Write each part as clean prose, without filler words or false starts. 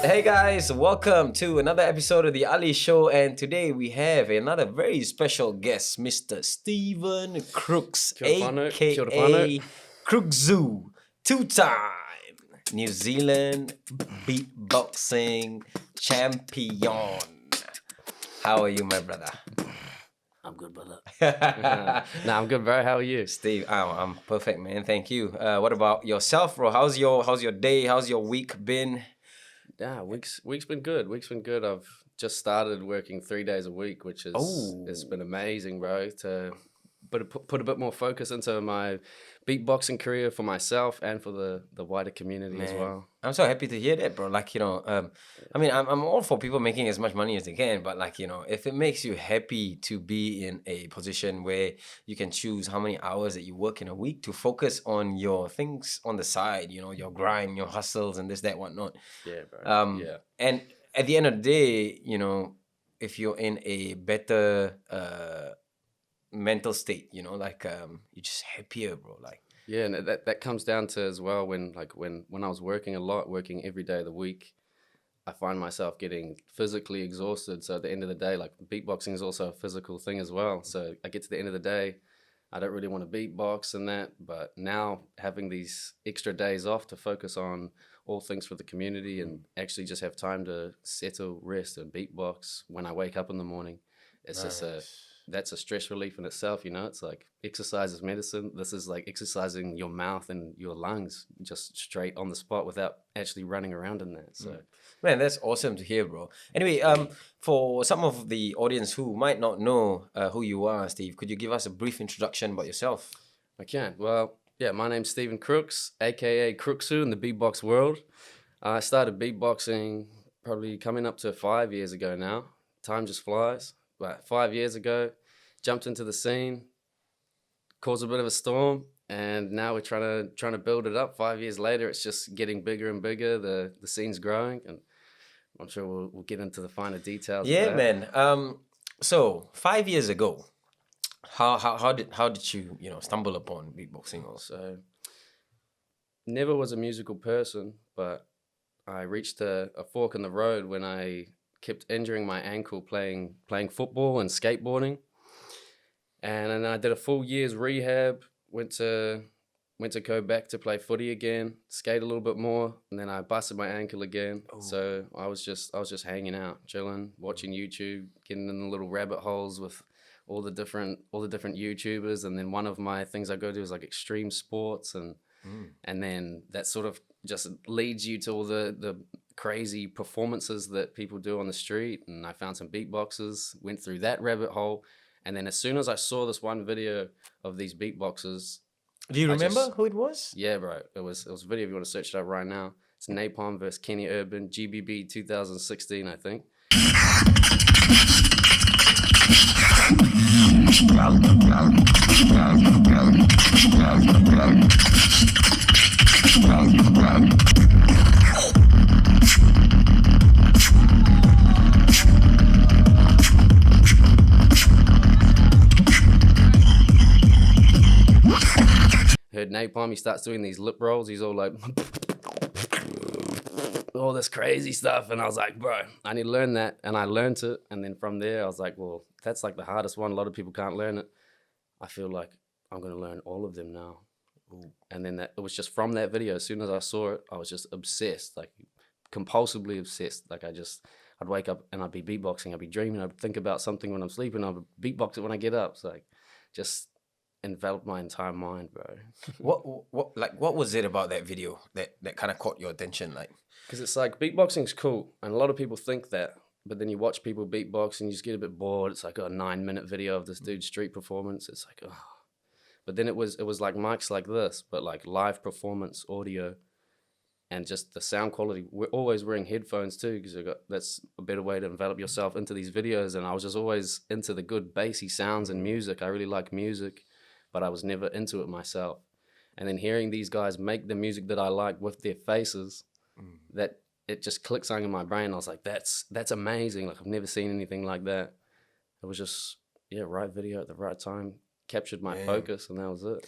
Hey guys, welcome to another episode of the Ali Show, and today we have another very special guest, Mr. Steven Crooks, aka crkzu, two-time New Zealand beatboxing champion. How are you, my brother? I'm good, brother. Nah, I'm good, bro. How are you? Steve, I'm perfect, man. Thank you. What about yourself, bro? How's your day? How's your week been? Yeah, week's been good. Week's been good. I've just started working 3 days a week, which is it's been amazing, bro. To put a bit more focus into my beatboxing career for myself and for the wider community as well. I'm so happy to hear that, bro. Like, I mean, I'm all for people making as much money as they can, but like, if it makes you happy to be in a position where you can choose how many hours that you work in a week to focus on your things on the side, your grind, your hustles and this, that, whatnot. Yeah, bro. Yeah. And at the end of the day, if you're in a better mental state, you're just happier, bro. Like, yeah, and that comes down to as well when I was working a lot, working every day of the week, I find myself getting physically exhausted. So at the end of the day, like beatboxing is also a physical thing as well. So I get to the end of the day, I don't really want to beatbox and that, but now having these extra days off to focus on all things for the community and actually just have time to settle, rest and beatbox when I wake up in the morning, it's just that's a stress relief in itself, It's like exercise is medicine. This is like exercising your mouth and your lungs just straight on the spot without actually running around in that. So, man, that's awesome to hear, bro. Anyway, for some of the audience who might not know who you are, Steve, could you give us a brief introduction about yourself? I can. Well, yeah, my name's Steven Crooks, aka crkzu in the beatbox world. I started beatboxing probably coming up to 5 years ago now. Time just flies. But 5 years ago, jumped into the scene, caused a bit of a storm, and now we're trying to build it up. 5 years later, it's just getting bigger and bigger. The scene's growing, and I'm sure we'll get into the finer details. Yeah, of that. man. So 5 years ago, how did you stumble upon beatboxing? So never was a musical person, but I reached a fork in the road when I kept injuring my ankle playing football and skateboarding. And then I did a full year's rehab, went to go back to play footy again, skate a little bit more, and then I busted my ankle again. Oh. So I was just hanging out, chilling, watching YouTube, getting in the little rabbit holes with all the different YouTubers. And then one of my things I go to is like extreme sports, and then that sort of just leads you to all the crazy performances that people do on the street. And I found some beatboxers, went through that rabbit hole. And then as soon as I saw this one video of these beatboxers. Do you remember who it was? Yeah, bro. It was a video if you want to search it up right now. It's Napalm versus Kenny Urban, GBB 2016, I think. Heard Napalm, he starts doing these lip rolls. He's all like, all this crazy stuff. And I was like, bro, I need to learn that. And I learned it. And then from there, I was like, well, that's like the hardest one. A lot of people can't learn it. I feel like I'm going to learn all of them now. Ooh. And then it was just from that video. As soon as I saw it, I was just obsessed, like compulsively obsessed. Like I'd wake up and I'd be beatboxing. I'd be dreaming. I'd think about something when I'm sleeping. I'd beatbox it when I get up. So like just enveloped my entire mind, bro. What was it about that video that kind of caught your attention? Like, because it's like beatboxing's cool, and a lot of people think that, but then you watch people beatbox and you just get a bit bored. It's like a 9-minute video of this dude's street performance. It's like, oh. But then it was like mics like this, but like live performance audio, and just the sound quality. We're always wearing headphones too, because that's a better way to envelop yourself into these videos. And I was just always into the good bassy sounds and music. I really like music, but I was never into it myself. And then hearing these guys make the music that I like with their faces, that it just clicked something in my brain. I was like, that's amazing. Like I've never seen anything like that. It was just, yeah, right video at the right time, captured my focus, and that was it.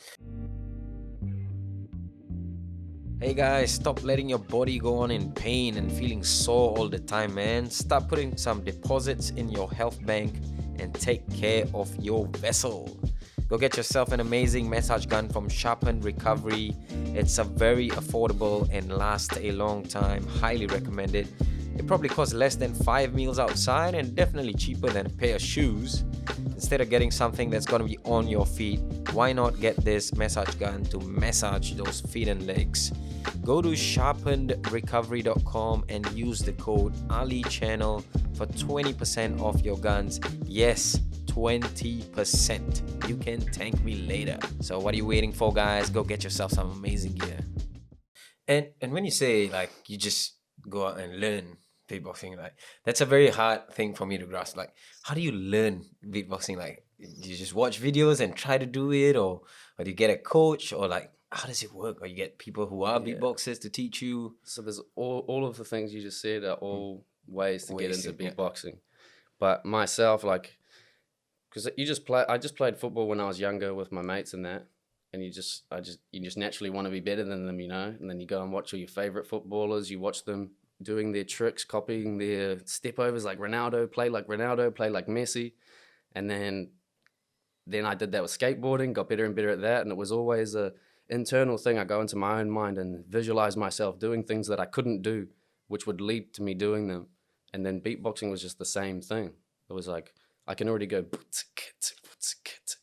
Hey guys, stop letting your body go on in pain and feeling sore all the time, man. Start putting some deposits in your health bank and take care of your vessel. Go get yourself an amazing massage gun from Sharpened Recovery. It's a very affordable and lasts a long time. Highly recommended. It probably costs less than 5 meals outside and definitely cheaper than a pair of shoes. Instead of getting something that's going to be on your feet, why not get this massage gun to massage those feet and legs? Go to sharpenedrecovery.com and use the code AliChannel for 20% off your guns. Yes, 20%. You can thank me later. So what are you waiting for, guys? Go get yourself some amazing gear. And when you say like you just go out and learn beatboxing, like that's a very hard thing for me to grasp. Like, how do you learn beatboxing? Like, do you just watch videos and try to do it, or do you get a coach, or like how does it work? Or you get people who are beatboxers to teach you? So there's all of the things you just said are all ways to get into beatboxing. But myself, like, because I just played football when I was younger with my mates and that, and you just naturally want to be better than them, you know. And then you go and watch all your favorite footballers. You watch them doing their tricks, copying their step overs, like Ronaldo, play like Messi. And then I did that with skateboarding, got better and better at that, and it was always a internal thing. I go into my own mind and visualize myself doing things that I couldn't do, which would lead to me doing them. And then beatboxing was just the same thing. It was like I can already go,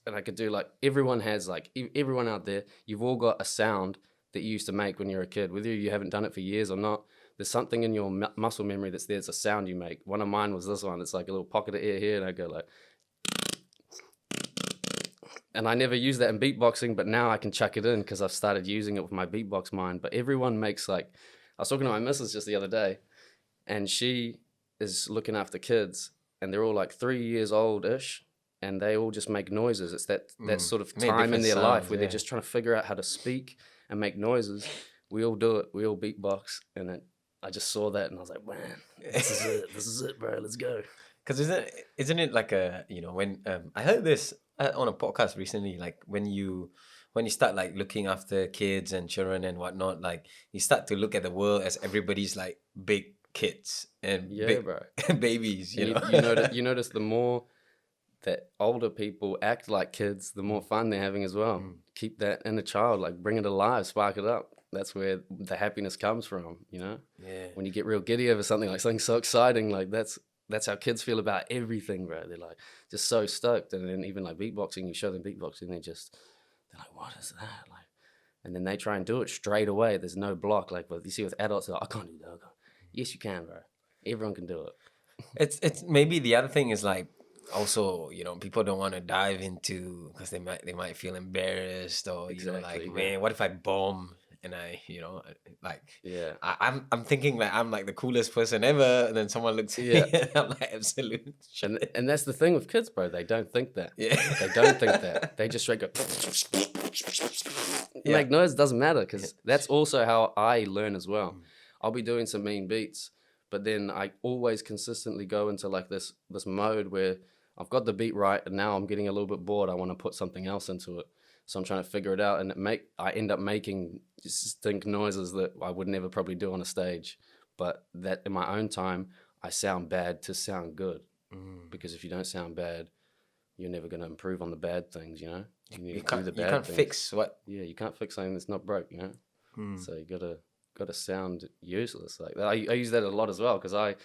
and I could do like everyone out there. You've all got a sound that you used to make when you were a kid, whether you haven't done it for years or not. There's something in your muscle memory that's there. It's a sound you make. One of mine was this one. It's like a little pocket of air here, and I go like. And I never used that in beatboxing, but now I can chuck it in because I've started using it with my beatbox mind. But everyone makes like, I was talking to my missus just the other day, and she is looking after kids, and they're all like 3 years old-ish, and they all just make noises. It's that sort of time in their life where they're just trying to figure out how to speak and make noises. We all do it. We all beatbox, and I just saw that, and I was like, man, this is it. This is it, bro. Let's go. Because isn't it like a, you know, when I heard this on a podcast recently, like when you start like looking after kids and children and whatnot, like you start to look at the world as everybody's like big kids and big babies. You notice the more that older people act like kids, the more fun they're having as well. Keep that inner child, like bring it alive, spark it up. That's where the happiness comes from, you know? Yeah. When you get real giddy over something so exciting, like that's how kids feel about everything, bro. They're like just so stoked. And then even like beatboxing, you show them beatboxing, they're like, what is that? Like, and then they try and do it straight away. There's no block. Like, but you see with adults, they're like, I can't do that. Yes, you can, bro. Everyone can do it. It's maybe the other thing is like also, you know, people don't want to dive into because they might feel embarrassed or you know, like, man, what if I bomb? And I, you know, like, I'm thinking like I'm like the coolest person ever, and then someone looks at me and I'm like absolute shit. And that's the thing with kids, bro. They don't think that. Yeah, they don't think that. They just straight go. Make noise, doesn't matter because that's also how I learn as well. I'll be doing some mean beats, but then I always consistently go into like this mode where I've got the beat right, and now I'm getting a little bit bored. I want to put something else into it. So I'm trying to figure it out, and I end up making distinct noises that I would never probably do on a stage. But that in my own time, I sound bad to sound good. Because if you don't sound bad, you're never going to improve on the bad things, you know? You can't fix what? Yeah, you can't fix something that's not broke, you know? So you gotta sound useless. Like I use that a lot as well, because I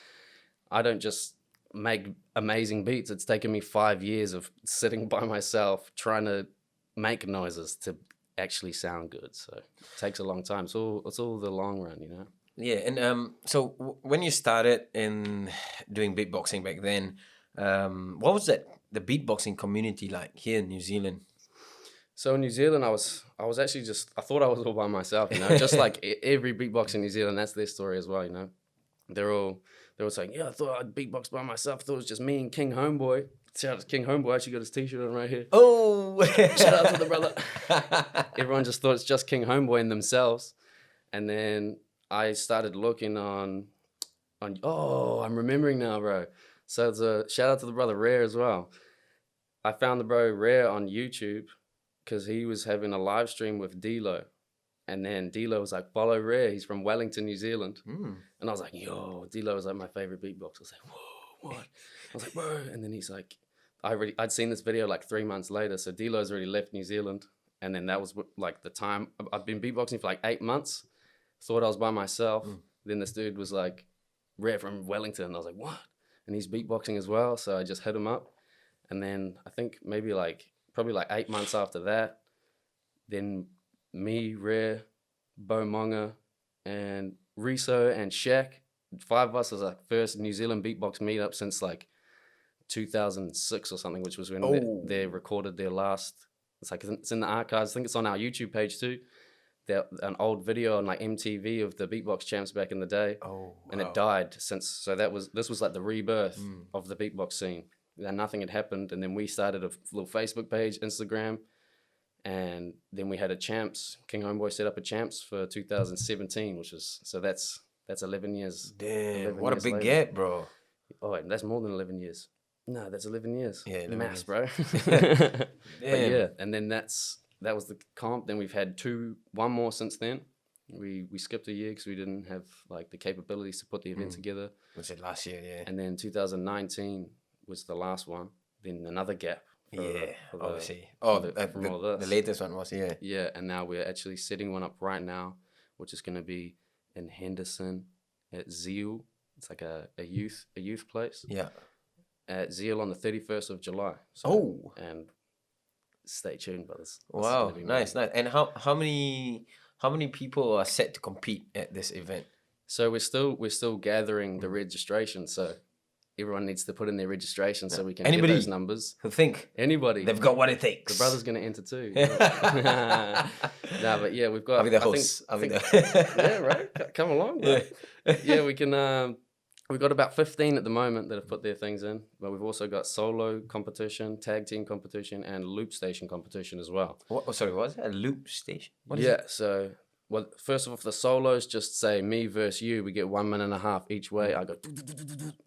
don't just make amazing beats. It's taken me 5 years of sitting by myself trying to make noises to actually sound good. So it takes a long time. It's all the long run, you know? Yeah. And so when you started in doing beatboxing back then, what was the beatboxing community like here in New Zealand? So in New Zealand, I was actually I thought I was all by myself, you know, just like every beatboxer in New Zealand, that's their story as well, you know? They were saying, yeah, I thought I'd beatbox by myself. I thought it was just me and King Homeboy. Shout out to King Homeboy. I actually got his t-shirt on right here. Oh! Shout out to the brother. Everyone just thought it's just King Homeboy and themselves. And then I started looking on I'm remembering now, bro. So it's a shout out to the brother Rare as well. I found the bro Rare on YouTube because he was having a live stream with D-Lo. And then D-Lo was like, follow Rare. He's from Wellington, New Zealand. And I was like, yo, D-Lo was like my favorite beatboxer. I was like, whoa, what? I was like, whoa. And then he's like, I'd seen this video like 3 months later. So D-Lo's already left New Zealand. And then that was like the time. I've been beatboxing for like 8 months. Thought I was by myself. Then this dude was like, Rare from Wellington. And I was like, what? And he's beatboxing as well. So I just hit him up. And then I think maybe probably like 8 months after that, then me, Rare, Bo Monga, and Riso and Shaq, 5 of us was like first New Zealand beatbox meetup since like 2006 or something, which was when they recorded their last. It's in the archives. I think it's on our YouTube page too. An old video on like MTV of the Beatbox Champs back in the day. And it died since. So this was like the rebirth of the beatbox scene. And nothing had happened, and then we started a little Facebook page, Instagram. And then we had a Champs. King Homeboy set up a Champs for 2017, which was, so that's 11 years. Damn, 11 what a years big later. gap, bro. Oh, wait, that's more than 11 years. No, that's 11 years. Yeah, 11 Maths, years. bro. But yeah, and then that was the comp. Then we've had one more since then. We skipped a year because we didn't have like the capabilities to put the event together. Was it last year? Yeah. And then 2019 was the last one. Then another gap. Obviously. From all this. The latest one was, Yeah, and now we're actually setting one up right now, which is going to be in Henderson at Zeal. It's like a youth place. Yeah. At Zeal on the 31st of July. And stay tuned, brothers. Wow, nice. And how many people are set to compete at this event? So we're still gathering the registration. So everyone needs to put in their registration so we can get those numbers. Who think anybody they've got what it takes? The brother's gonna enter too. Nah, but yeah, we've got. I'll be the host. Yeah, right. Come along. Bro. Yeah, we can. We've got about 15 at the moment that have put their things in, but we've also got solo competition, tag team competition, and loop station competition as well. Sorry, what was it? A loop station? What is it? So. Well, first of all, for the solos, just say me versus you. We get 1.5 minutes each way. I go,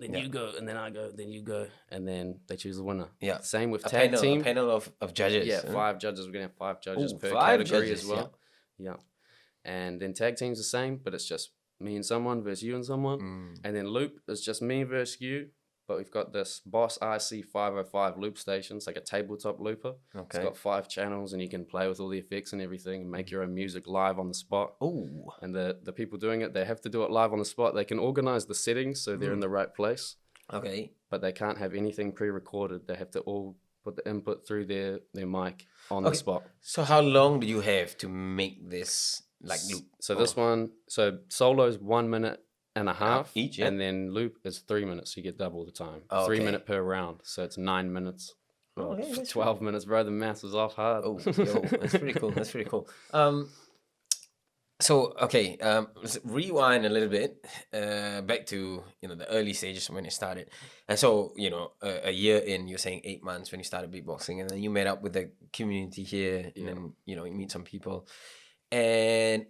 then you go, and then I go, then you go, and then they choose the winner. Yeah. Same with tag team. A panel of judges. Yeah, 5 judges. We're gonna have 5 judges per category as well. Yeah. And then tag team's the same, but it's just me and someone versus you and someone. And then loop is just me versus you. But we've got this Boss IC 505 loop station. It's like a tabletop looper. Okay. It's got 5 channels, and you can play with all the effects and everything and make your own music live on the spot. Oh. And the people doing it, they have to do it live on the spot. They can organize the settings so they're in the right place. Okay. But they can't have anything pre-recorded. They have to all put the input through their mic on the spot. So how long do you have to make this loop? So this one, solo's 1.5 minutes each, and then loop is 3 minutes. So you get double the time. Oh, 3 minutes per round, so it's 9 minutes. Oh, okay, 12 minutes, bro. The math was off hard. Oh, yo, that's pretty cool. That's pretty cool. So okay, let's rewind a little bit back to the early stages when it started, and so a year in, you're saying 8 months when you started beatboxing, and then you met up with the community here, and then you meet some people, and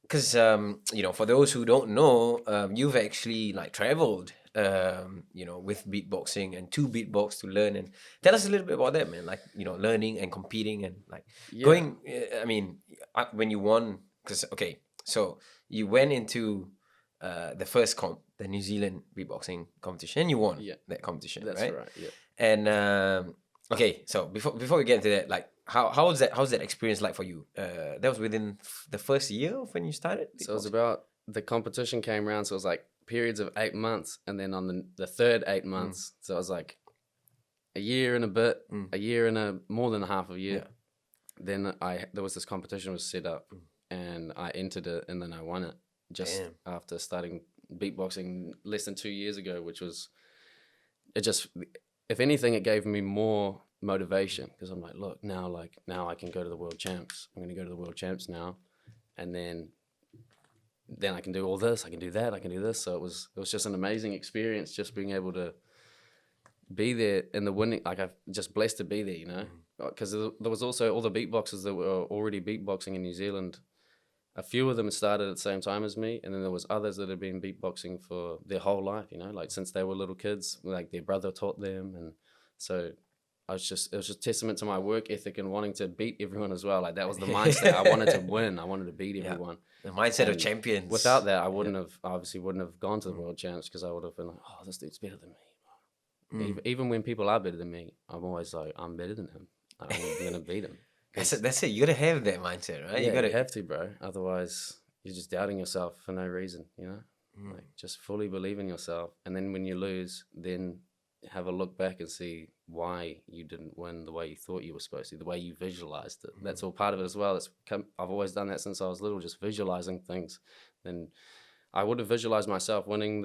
because for those who don't know, you've actually traveled with beatboxing and to beatbox to learn, and tell us a little bit about that, man. Learning and competing and going. I mean, when you won. Because, so you went into the first comp, the New Zealand beatboxing competition, and you won that competition, That's right? Yeah. And, so before we get into that, how's that experience like for you? That was within the first year of when you started? So it was about, the competition came around, so it was periods of 8 months, and then on the third 8 months, so it was a year and a bit, a year and more than half a year. Then there was this competition was set up, and I entered it, and then I won it just after starting beatboxing less than 2 years ago, which was, if anything, it gave me more motivation, because I'm look, now I can go to the world champs. I'm going to go to the world champs now, and then I can do all this, I can do that, I can do this. So it was just an amazing experience, just being able to be there in the winning. I'm just blessed to be there, because there was also all the beatboxers that were already beatboxing in New Zealand. A few of them started at the same time as me, and then there was others that had been beatboxing for their whole life, since they were little kids, their brother taught them. And so it was just testament to my work ethic and wanting to beat everyone as well. Like that was the mindset. I wanted to win. I wanted to beat everyone. The mindset And of champions. Without that, I obviously wouldn't have gone to the world champs, because I would have been like, oh, this dude's better than me. Even when people are better than me, I'm always like, I'm better than him. I'm going to beat him. That's it. You got to have that mindset, right? Yeah, you have to, bro. Otherwise, you're just doubting yourself for no reason, you know? Like, just fully believe in yourself. And then when you lose, then have a look back and see why you didn't win the way you thought you were supposed to, the way you visualized it. That's all part of it as well. I've always done that since I was little, just visualizing things. And I would have visualized myself winning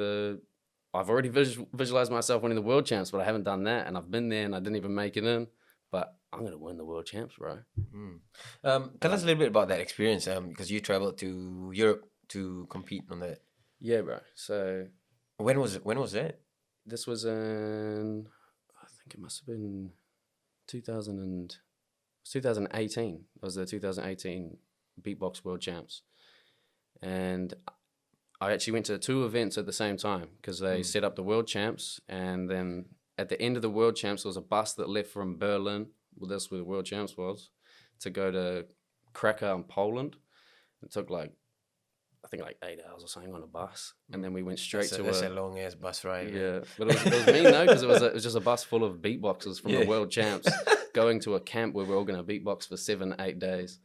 I've already visualized myself winning the world champs, but I haven't done that. And I've been there and I didn't even make it in. But I'm going to win the world champs, bro. Tell us a little bit about that experience, because you traveled to Europe to compete on that. Yeah, bro. So when was that? This was in, I think it must have been 2018. It was the 2018 Beatbox World Champs. And I actually went to 2 events at the same time, because they set up the World Champs, and then at the end of the World Champs, there was a bus that left from Berlin, well, that's where the World Champs was, to go to Krakow in Poland. It took I think 8 hours or something on a bus, and then we went straight to that's a long ass bus ride. Yeah, but it was mean though, because it was just a bus full of beatboxers from the World Champs going to a camp where we're all going to beatbox for 7-8 days,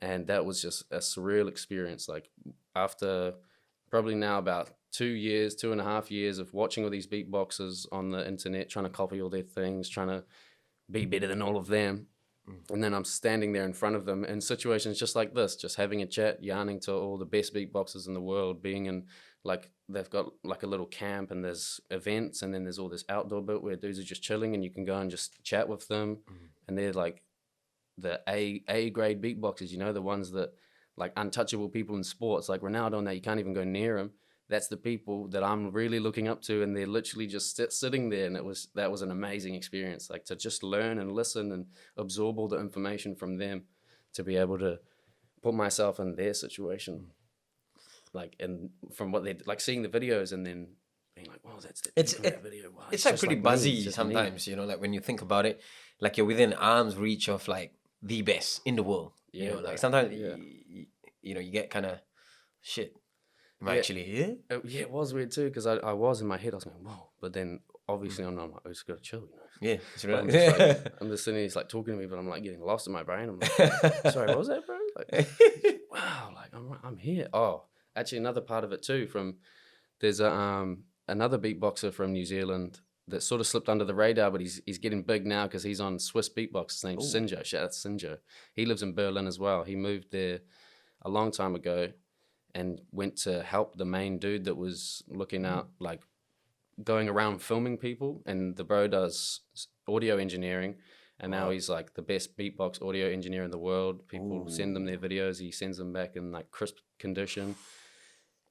and that was just a surreal experience. Like after probably now about 2.5 years of watching all these beatboxers on the internet, trying to copy all their things, trying to be better than all of them. And then I'm standing there in front of them in situations just like this, just having a chat, yarning to all the best beatboxers in the world, being in, they've got a little camp, and there's events, and then there's all this outdoor bit where dudes are just chilling and you can go and just chat with them. And they're like the A grade beatboxers, you know, the ones that like untouchable people in sports, like Ronaldo and that, you can't even go near them. That's the people that I'm really looking up to, and they're literally just sitting there, and that was an amazing experience, like to just learn and listen and absorb all the information from them, to be able to put myself in their situation, like, and from what they like, seeing the videos and then being like, "Wow, that's that video." Wow, it's like pretty buzzy sometimes, you know, like when you think about it, like you're within arm's reach of like the best in the world. Yeah, you know, like sometimes you know, you get kind of shit. Am I actually here? Yeah, it was weird too, because I was in my head, I was going, whoa. But then obviously I'm like, I just got to chill, you know? Yeah, it's right. I'm just sitting there, he's like talking to me, but I'm like getting lost in my brain. I'm like, sorry, what was that, bro? Like, wow, like I'm here. Oh, actually another part of it too, there's another beatboxer from New Zealand that sort of slipped under the radar, but he's getting big now because he's on Swiss Beatbox. His name's Sinjo. Shout out to Sinjo. He lives in Berlin as well. He moved there a long time ago and went to help the main dude that was looking out, like going around filming people. And the bro does audio engineering, and now he's like the best beatbox audio engineer in the world. People send them their videos, he sends them back in like crisp condition.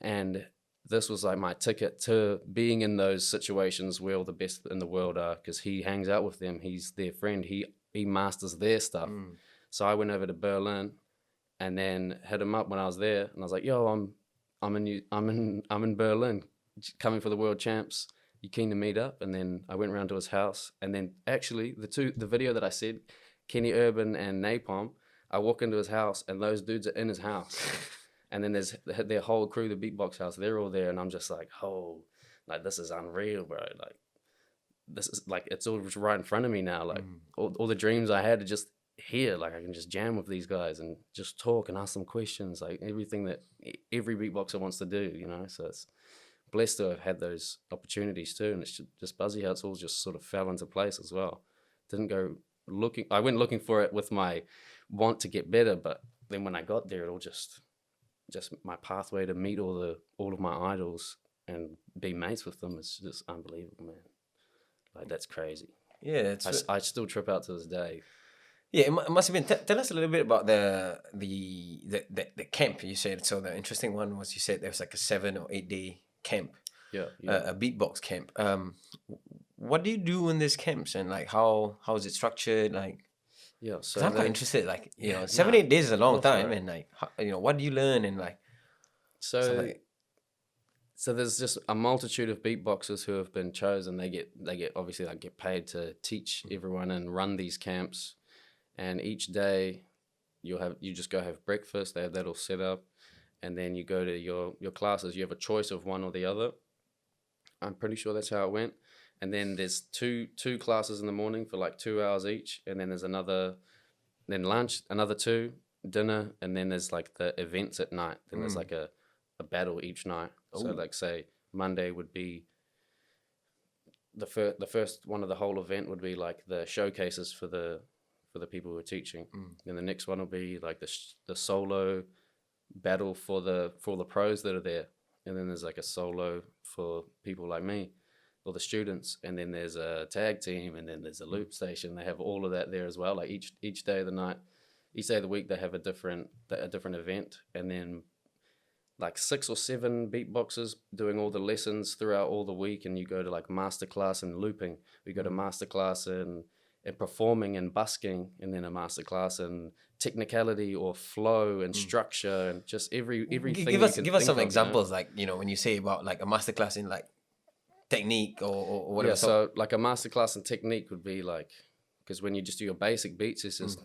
And this was like my ticket to being in those situations where all the best in the world are, because he hangs out with them, he's their friend, he masters their stuff. So I went over to Berlin and then hit him up when I was there, and I was like, "Yo, I'm in Berlin, coming for the World Champs. You keen to meet up?" And then I went around to his house, and then actually the video that I said, Kenny Urban and Napalm, I walk into his house, and those dudes are in his house, and then there's their whole crew, the Beatbox House, they're all there, and I'm just like, oh, like this is unreal, bro. Like this is like it's all just right in front of me now. Like all the dreams I had are just here. Like I can just jam with these guys and just talk and ask them questions, like everything that every beatboxer wants to do, you know. So it's blessed to have had those opportunities too, and it's just buzzy how it's all just sort of fell into place as well. I went looking for it with my want to get better, but then when I got there, it all just my pathway to meet all of my idols and be mates with them is just unbelievable, man. Like that's crazy. Yeah, I still trip out to this day. Yeah, it must have been. Tell us a little bit about the camp you said. So the interesting one was, you said there was like a 7 or 8 day camp. Yeah. A beatbox camp. What do you do in these camps, and like how is it structured? Like, yeah, so I'm quite interested. Like, you know, 7-8 days is a long time, and like, how, you know, what do you learn, and like, so So there's just a multitude of beatboxers who have been chosen. They get obviously like get paid to teach everyone and run these camps. And each day you just go have breakfast. They have that all set up, and then you go to your classes. You have a choice of one or the other. I'm pretty sure that's how it went. And then there's two classes in the morning for like 2 hours each, and then there's then lunch, another 2, dinner, and then there's like the events at night. Then there's like a battle each night. Ooh. So like say Monday would be the first one of the whole event would be like the showcases for the people who are teaching. Then the next one will be like the solo battle for the pros that are there. And then there's like a solo for people like me or the students, and then there's a tag team, and then there's a loop station. They have all of that there as well. Like each day of the week they have a different event, and then like 6 or 7 beatboxers doing all the lessons throughout all the week. And you go to like masterclass in looping. We go to masterclass in performing and busking, and then a masterclass in technicality or flow and structure and just everything. Give us some examples, like, you know, when you say about like a masterclass in like technique or whatever. Yeah, so like a masterclass in technique would be like, because when you just do your basic beats, it's just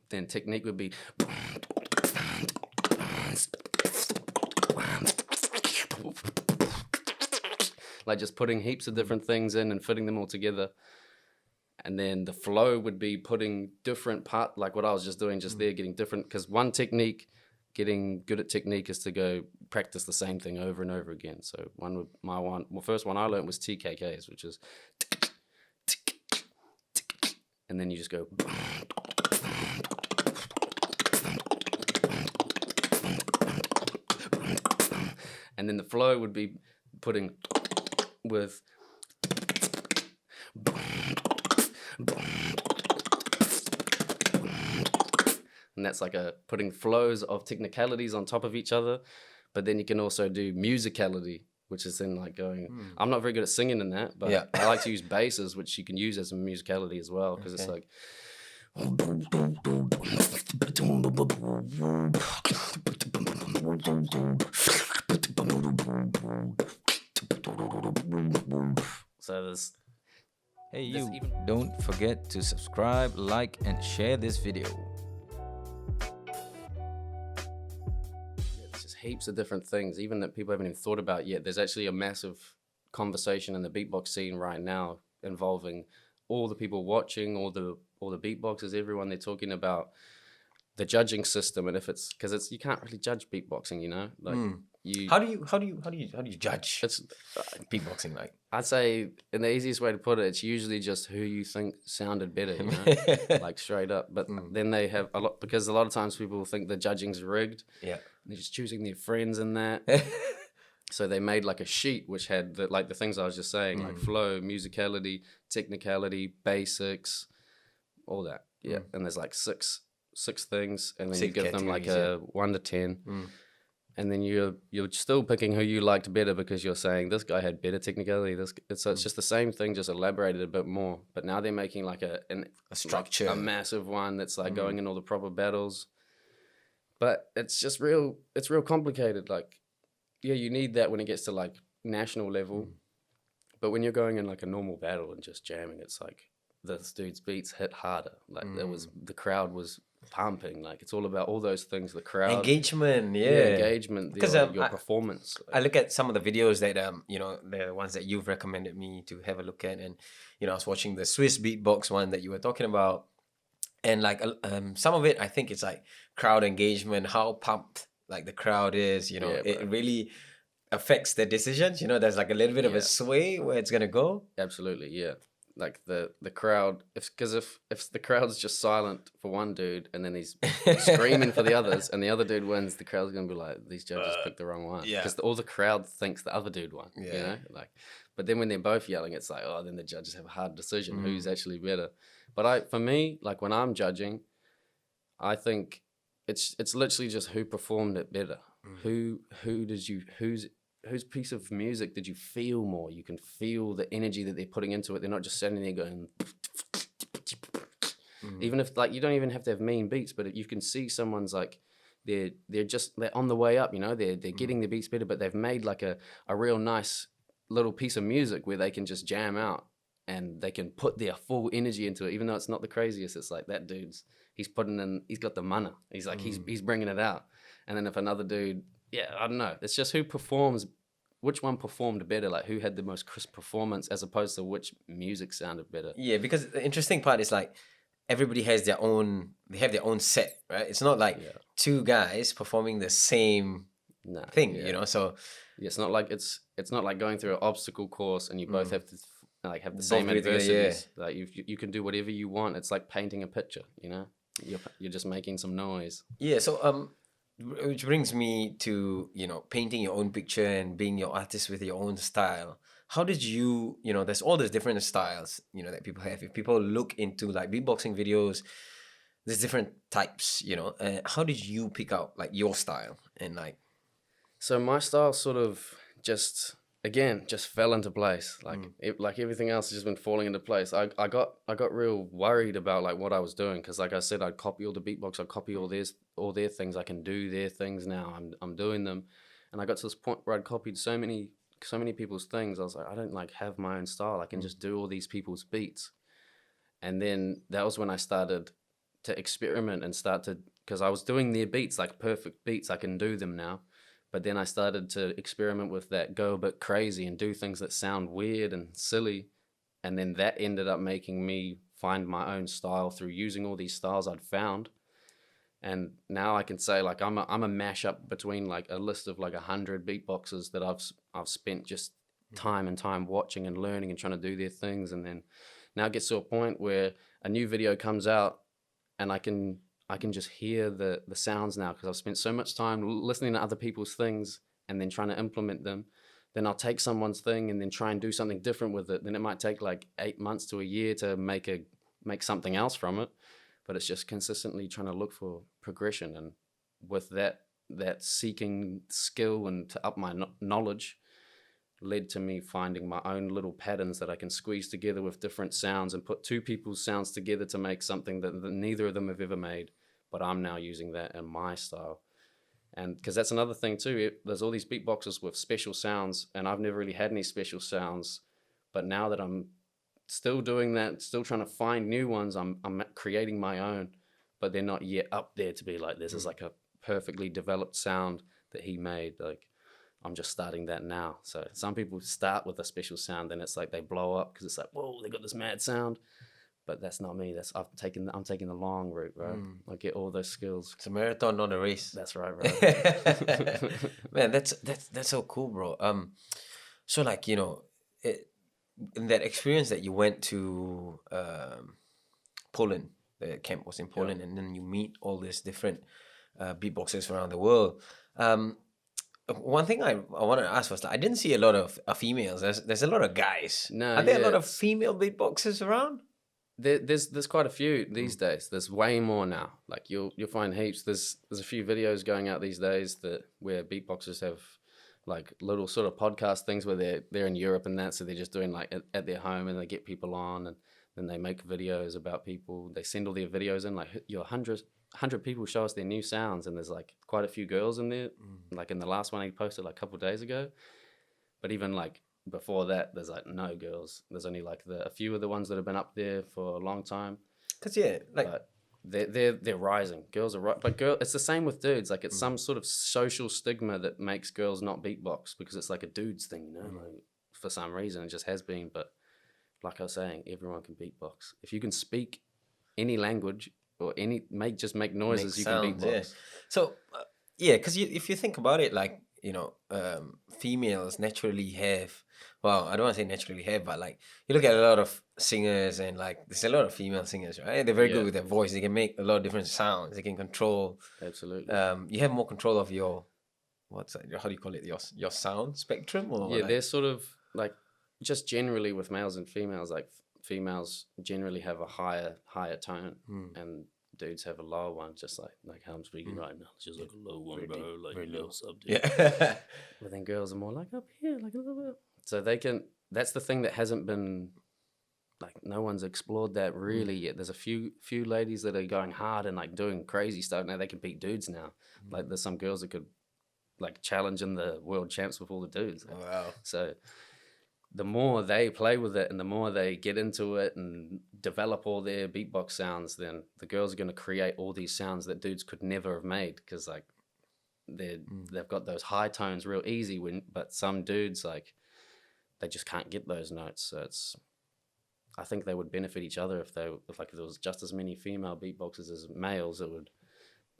then technique would be like just putting heaps of different things in and fitting them all together. And then the flow would be putting different like what I was just doing just there, getting different, because getting good at technique is to go practice the same thing over and over again. So first one I learned was TKKs, which is, and then you just go, and then the flow would be putting with, and that's like putting flows of technicalities on top of each other. But then you can also do musicality, which is then like going, I'm not very good at singing in that, but yeah. I like to use basses, which you can use as a musicality as well, because it's like, so there's, hey you, don't forget to subscribe, like, and share this video. It's just heaps of different things, even that people haven't even thought about yet. There's actually a massive conversation in the beatbox scene right now involving all the people watching, all the beatboxers, everyone. They're talking about the judging system, and if it's because you can't really judge beatboxing, you know, like how do you judge beatboxing? Like, I'd say, in the easiest way to put it, it's usually just who you think sounded better, you know, like straight up. But then they have because a lot of times people think the judging's rigged. Yeah, they're just choosing their friends in that. So they made like a sheet which had the things I was just saying, like flow, musicality, technicality, basics, all that. Yeah, and there's like six things, and then you give them like a 1 to 10, and then you're still picking who you liked better because you're saying this guy had better technicality. So it's just the same thing, just elaborated a bit more. But now they're making like a structure, like a massive one that's like going in all the proper battles. But it's just it's real complicated. Like, yeah, you need that when it gets to like national level, but when you're going in like a normal battle and just jamming, it's like this dude's beats hit harder. Like the crowd was pumping. Like, it's all about all those things. The crowd engagement, engagement, because your performance. I look at some of the videos that you know, the ones that you've recommended me to have a look at, and you know, I was watching the Swiss beatbox one that you were talking about, and like some of it, I think it's like crowd engagement, how pumped like the crowd is. You know, it really affects the decisions. You know, there's like a little bit of a sway where it's gonna go. Absolutely, yeah. Like the crowd, if the crowd's just silent for one dude and then he's screaming for the others, and the other dude wins, the crowd's gonna be like, these judges picked the wrong one, because all the crowd thinks the other dude won. You know, like, but then when they're both yelling, it's like, oh, then the judges have a hard decision who's actually better. But for me, like when I'm judging, I think it's literally just who performed it better. Whose piece of music did you feel more? You can feel the energy that they're putting into it. They're not just standing there going, even if like you don't even have to have mean beats, but you can see someone's like they're on the way up, you know, they're getting the beats better, but they've made like a real nice little piece of music where they can just jam out and they can put their full energy into it, even though it's not the craziest. It's like that dude's, he's got the mana. He's like, he's bringing it out. And then if another dude, I don't know. It's just which one performed better, like who had the most crisp performance as opposed to which music sounded better. Yeah, because the interesting part is like everybody has their own set, right? It's not like two guys performing the same thing, you know. So it's not like going through an obstacle course and you both have to like have the same adversities. Like you can do whatever you want. It's like painting a picture, you know. You're just making some noise. Yeah. So which brings me to, you know, painting your own picture and being your artist with your own style. How did you, you know, there's all these different styles, you know, that people have. If people look into like beatboxing videos, there's different types, you know. How did you pick out like your style and like? So my style sort of just fell into place. Like everything else has just been falling into place. I got real worried about like what I was doing, because like I said, I'd copy all the beatbox, I'd copy all their things. I can do their things now. I'm doing them, and I got to this point where I'd copied so many people's things. I was like, I don't like have my own style. I can just do all these people's beats. And then that was when I started to experiment and because I was doing their beats, like perfect beats. I can do them now. But then I started to experiment with that, go a bit crazy and do things that sound weird and silly. And then that ended up making me find my own style through using all these styles I'd found. And now I can say like I'm a mashup between like a list of like 100 beatboxers that I've spent just time and time watching and learning and trying to do their things. And then now it gets to a point where a new video comes out and I can just hear the sounds now, because I've spent so much time listening to other people's things and then trying to implement them. Then I'll take someone's thing and then try and do something different with it. Then it might take like 8 months to a year to make something else from it. But it's just consistently trying to look for progression. And with that seeking skill and to up my knowledge led to me finding my own little patterns that I can squeeze together with different sounds and put two people's sounds together to make something that neither of them have ever made. But I'm now using that in my style. And because that's another thing too, there's all these beatboxers with special sounds, and I've never really had any special sounds. But now that I'm still doing that, still trying to find new ones, I'm creating my own, but they're not yet up there to be like, this is like a perfectly developed sound that he made. Like, I'm just starting that now. So some people start with a special sound, then it's like they blow up because it's like, whoa, they got this mad sound. But that's not me. I'm taking the long route, right? I get all those skills. It's a marathon, not a race. That's right, right. Man, that's so cool, bro. So like, you know, in that experience that you went to Poland, the camp was in Poland, and then you meet all these different beatboxers around the world. One thing I wanted to ask was that I didn't see a lot of females. There's a lot of guys. No, are there a lot of female beatboxers around? There's quite a few these days. There's way more now. Like you'll find heaps. There's a few videos going out these days where beatboxers have like little sort of podcast things where they're in Europe and that, so they're just doing like at their home, and they get people on, and then they make videos about people. They send all their videos in, like your 100 people show us their new sounds, and there's like quite a few girls in there. Like in the last one he posted like a couple of days ago. But even like before that, there's like no girls. There's only like a few of the ones that have been up there for a long time. Cause yeah, like. But they're rising. Girls are right, but it's the same with dudes. Like it's some sort of social stigma that makes girls not beatbox because it's like a dude's thing, you know. Like, for some reason, it just has been. But like I was saying, everyone can beatbox. If you can speak any language or make noises, you can beatbox. Yeah. So because if you think about it, like, you know, females naturally have. Well, I don't want to say naturally have, but like you look at a lot of singers, and like there's a lot of female singers, right? They're very good with their voice. They can make a lot of different sounds. They can control. Absolutely. You have more control of your, how do you call it? Your sound spectrum, or yeah, they're sort of like just generally with males and females. Like females generally have a higher tone, and dudes have a lower one, just like how I'm speaking right now. It's just like a low one, bro, like a little subdued. Yeah. But then girls are more like up here, like a little bit. So they can. That's the thing that hasn't been like no one's explored that really yet. There's a few ladies that are going hard and like doing crazy stuff. Now they can beat dudes now. Like there's some girls that could like challenge in the world champs with all the dudes. Wow. So the more they play with it and the more they get into it and develop all their beatbox sounds, then the girls are going to create all these sounds that dudes could never have made, because like they've got those high tones real easy, but some dudes, like, they just can't get those notes. So I think they would benefit each other if there was just as many female beatboxers as males. It would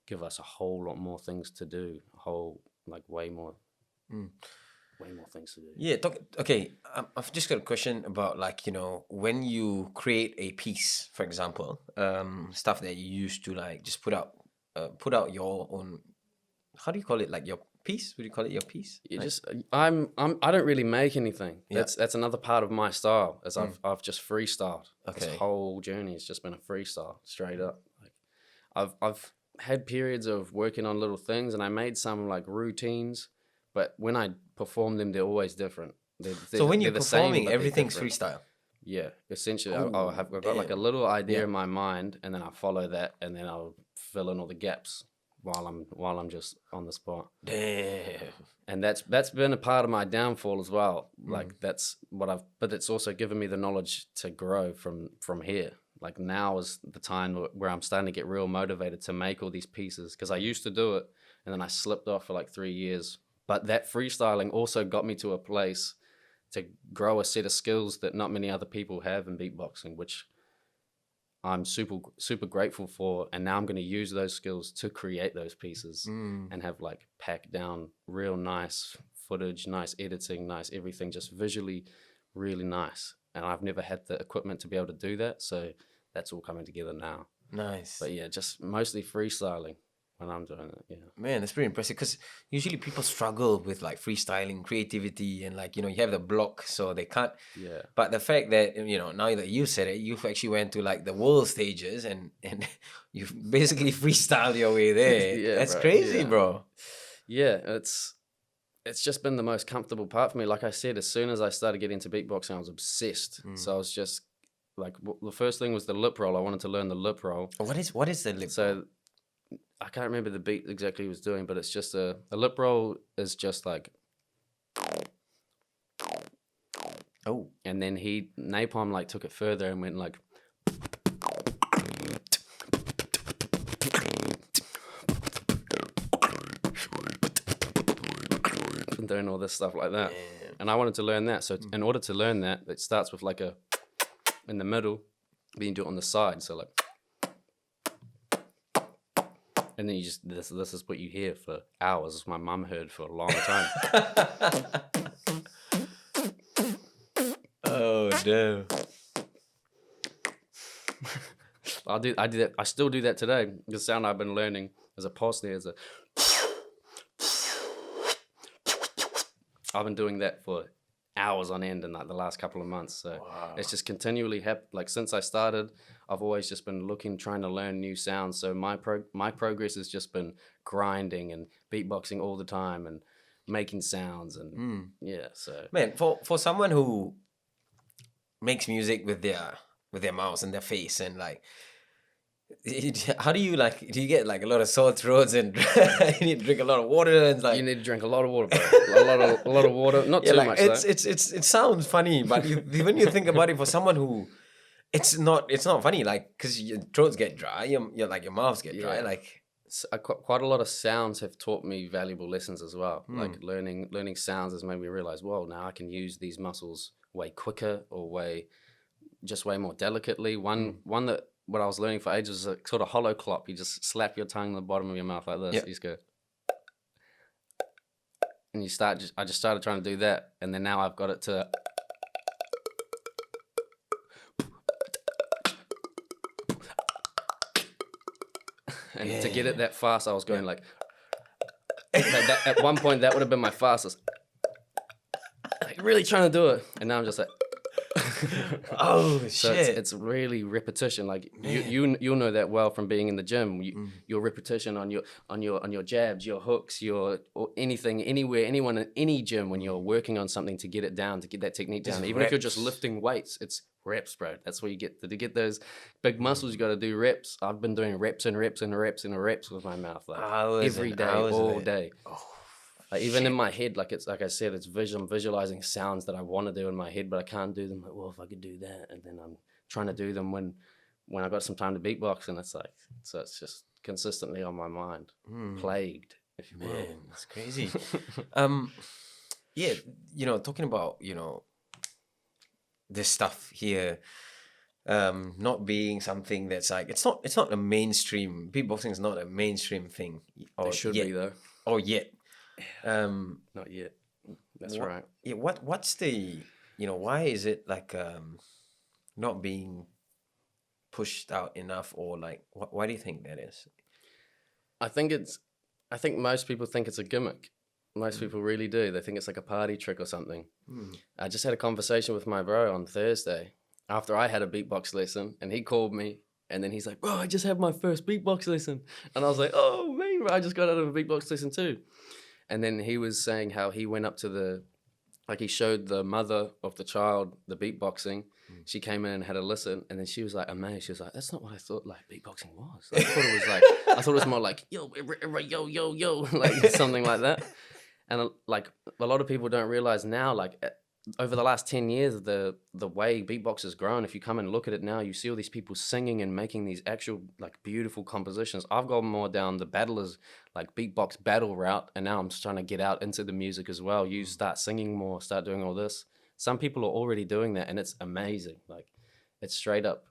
give us a whole lot more things to do, way more things to do. Yeah. Okay. I've just got a question about, like, you know, when you create a piece, for example, stuff that you used to like just put out your own. How do you call it? Like your piece? Would you call it your piece? You like, just I don't really make anything. Yeah. That's another part of my style. Is I've just freestyled. Okay. This whole journey has just been a freestyle, straight up. Like I've had periods of working on little things, and I made some like routines, but when I perform them, they're always different. So when you're performing, everything's freestyle. Yeah, essentially, I've got like a little idea in my mind, and then I follow that, and then I'll fill in all the gaps while I'm just on the spot. Damn. And that's been a part of my downfall as well. Like that's what but it's also given me the knowledge to grow from here. Like now is the time where I'm starting to get real motivated to make all these pieces, because I used to do it and then I slipped off for like 3 years. But that freestyling also got me to a place to grow a set of skills that not many other people have in beatboxing, which I'm super grateful for. And now I'm going to use those skills to create those pieces and have like packed down real nice footage, nice editing, nice everything, just visually really nice. And I've never had the equipment to be able to do that. So that's all coming together now. Nice. But yeah, just mostly freestyling when I'm doing it. Yeah. Man, that's pretty impressive, because usually people struggle with like freestyling, creativity, and like, you know, you have the block, so they can't. Yeah. But the fact that, you know, now that you said it, you've actually went to like the world stages and you've basically freestyled your way there. Yeah, that's bro. crazy, bro. Yeah, it's just been the most comfortable part for me. Like I said, as soon as I started getting into beatboxing, I was obsessed. So I was just like, the first thing was the lip roll. I wanted to learn the lip roll. What is the lip? So I can't remember the beat exactly he was doing, but it's just a lip roll is just like, oh, and then Napalm like took it further and went like, and doing all this stuff like that. damn. And I wanted to learn that. So in order to learn that, it starts with like a in the middle, then you do it on the side. So like, and then you just, this is what you hear for hours. My mum heard for a long time. Oh, damn. I do that. I still do that today. The sound I've been learning as a pulse there is I've been doing that for hours on end in like the last couple of months. So it's just continually like since I started, I've always just been trying to learn new sounds. So my progress has just been grinding and beatboxing all the time and making sounds and yeah. So Man, for someone who makes music with their mouths and their face, and like, how do you get like a lot of sore throats and you need to drink a lot of water and like you need to drink a lot of water, bro. a lot of water, not too like, much. It sounds funny, but when you think about it, for someone who it's not funny, like, because your throats get dry, your mouths get dry, like. Quite a lot of sounds have taught me valuable lessons as well. Like learning sounds has made me realize, whoa, now I can use these muscles way quicker or way more delicately. One that what I was learning for ages is a sort of hollow clop. You just slap your tongue on the bottom of your mouth like this. Yep. You just go, and I just started trying to do that, and then now I've got it to. And to get it that fast, I was going like. At one point, that would have been my fastest. Like really trying to do it, and now I'm just like. Oh So shit! it's really repetition. Like you'll know that well from being in the gym. Your repetition on your jabs, your hooks, or anything, anywhere, anyone in any gym when you're working on something to get it down, to get that technique down. Even if you're just lifting weights, it's reps, bro. That's where you get to get those big muscles. You got to do reps. I've been doing reps and reps and reps and reps with my mouth, like every day, all day. Like, even in my head, like it's like I said, it's I'm visualizing sounds that I want to do in my head, but I can't do them. Like, well, if I could do that, and then I'm trying to do them when I got some time to beatbox, and it's like, so it's just consistently on my mind, plagued, if you will. Man, that's crazy. Yeah, talking about this stuff here, not being something that's like it's not a mainstream. Beatboxing is not a mainstream thing. Or It should yet. be though. Or yet. Not yet. That's right. Yeah. What's the why is it like not being pushed out enough, or like why do you think that is? I think most people think it's a gimmick. Most people really do. They think it's like a party trick or something. I just had a conversation with my bro on Thursday after I had a beatbox lesson, and he called me, and then he's like, bro, I just had my first beatbox lesson. And I was like, oh man, bro, I just got out of a beatbox lesson too. And then he was saying how he went up to he showed the mother of the child the beatboxing. She came in and had a listen, and then she was like amazed. She was like, that's not what I thought like beatboxing was. I thought it was like, I thought it was more like, yo, like something like that. And like a lot of people don't realize now, like over the last 10 years, the way beatbox has grown, if you come and look at it now, you see all these people singing and making these actual like beautiful compositions. I've gone more down the battlers, like beatbox battle route, and now I'm just trying to get out into the music as well. You start singing more, start doing all this. Some people are already doing that, and it's amazing. Like it's straight up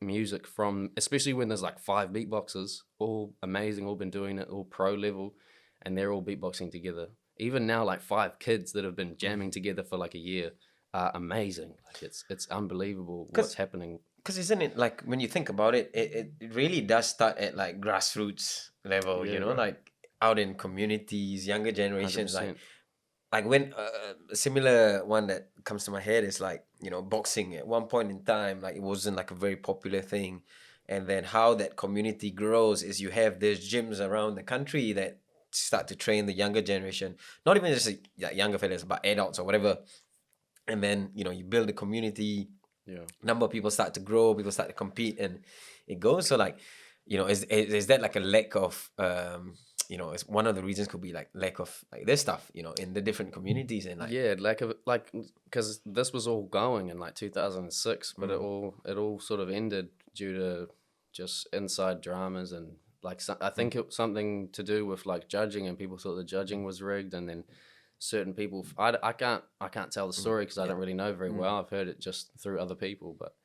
music from, especially when there's like 5 beatboxers, all amazing, all been doing it, all pro level, and they're all beatboxing together. Even now, like 5 kids that have been jamming together for like a year are amazing. Like it's unbelievable what's happening. Because isn't it like when you think about it, it really does start at like grassroots level, Right. like out in communities, younger generations, 100%. like when a similar one that comes to my head is like boxing. At one point in time, like it wasn't like a very popular thing, and then how that community grows is you have these gyms around the country that start to train the younger generation, not even just like younger fellas, but adults or whatever. And then you build a community. Number of people start to grow, people start to compete, and it goes. So like is that like a lack of it's one of the reasons could be like lack of like this stuff in the different communities, and like lack of like, because this was all going in like 2006, but it all sort of ended due to just inside dramas, and like I think it was something to do with like judging, and people thought the judging was rigged, and then certain people, I can't tell the story because I don't really know very well. I've heard it just through other people, but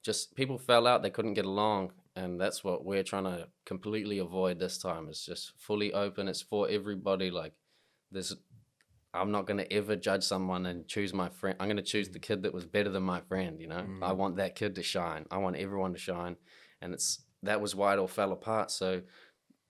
just people fell out, they couldn't get along, and that's what we're trying to completely avoid this time. It's just fully open. It's for everybody. Like I'm not going to ever judge someone and choose my friend. I'm going to choose the kid that was better than my friend, I want that kid to shine. I want everyone to shine, and that was why it all fell apart. So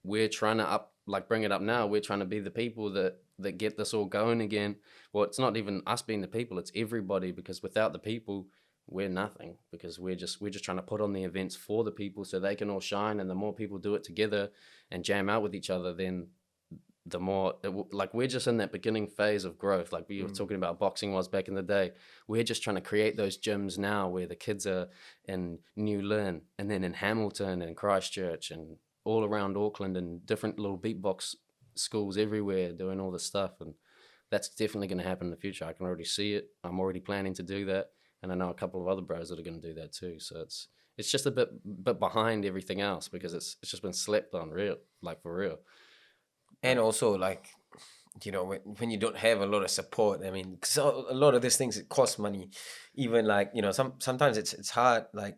we're trying to bring it up now. We're trying to be the people that get this all going again. Well, it's not even us being the people, it's everybody, because without the people, we're nothing, because we're just trying to put on the events for the people so they can all shine. And the more people do it together and jam out with each other, then the more like we're just in that beginning phase of growth. Like we were talking about boxing was back in the day. We're just trying to create those gyms now where the kids are in New Lynn, and then in Hamilton and Christchurch and all around Auckland, and different little beatbox schools everywhere doing all this stuff. And that's definitely going to happen in the future. I can already see it. I'm already planning to do that, and I know a couple of other bros that are going to do that too. So it's just a bit behind everything else, because it's just been slept on, for real. And also like when you don't have a lot of support, I mean, because a lot of these things, it costs money. Even like sometimes it's hard, like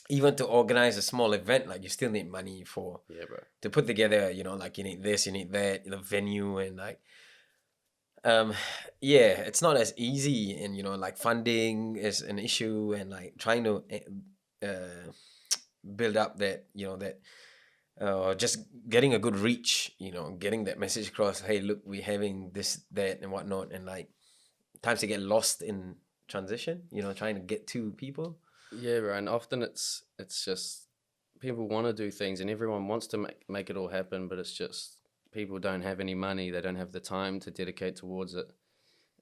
even to organize a small event. Like you still need money to put together, like you need this, you need that, the venue, and like it's not as easy. And like funding is an issue, and like trying to build up that just getting a good reach, getting that message across. Hey, look, we're having this, that, and whatnot. And like times they get lost in transition, you know, trying to get to people? Yeah, bro. And often it's just people want to do things and everyone wants to make it all happen, but it's just people don't have any money. They don't have the time to dedicate towards it.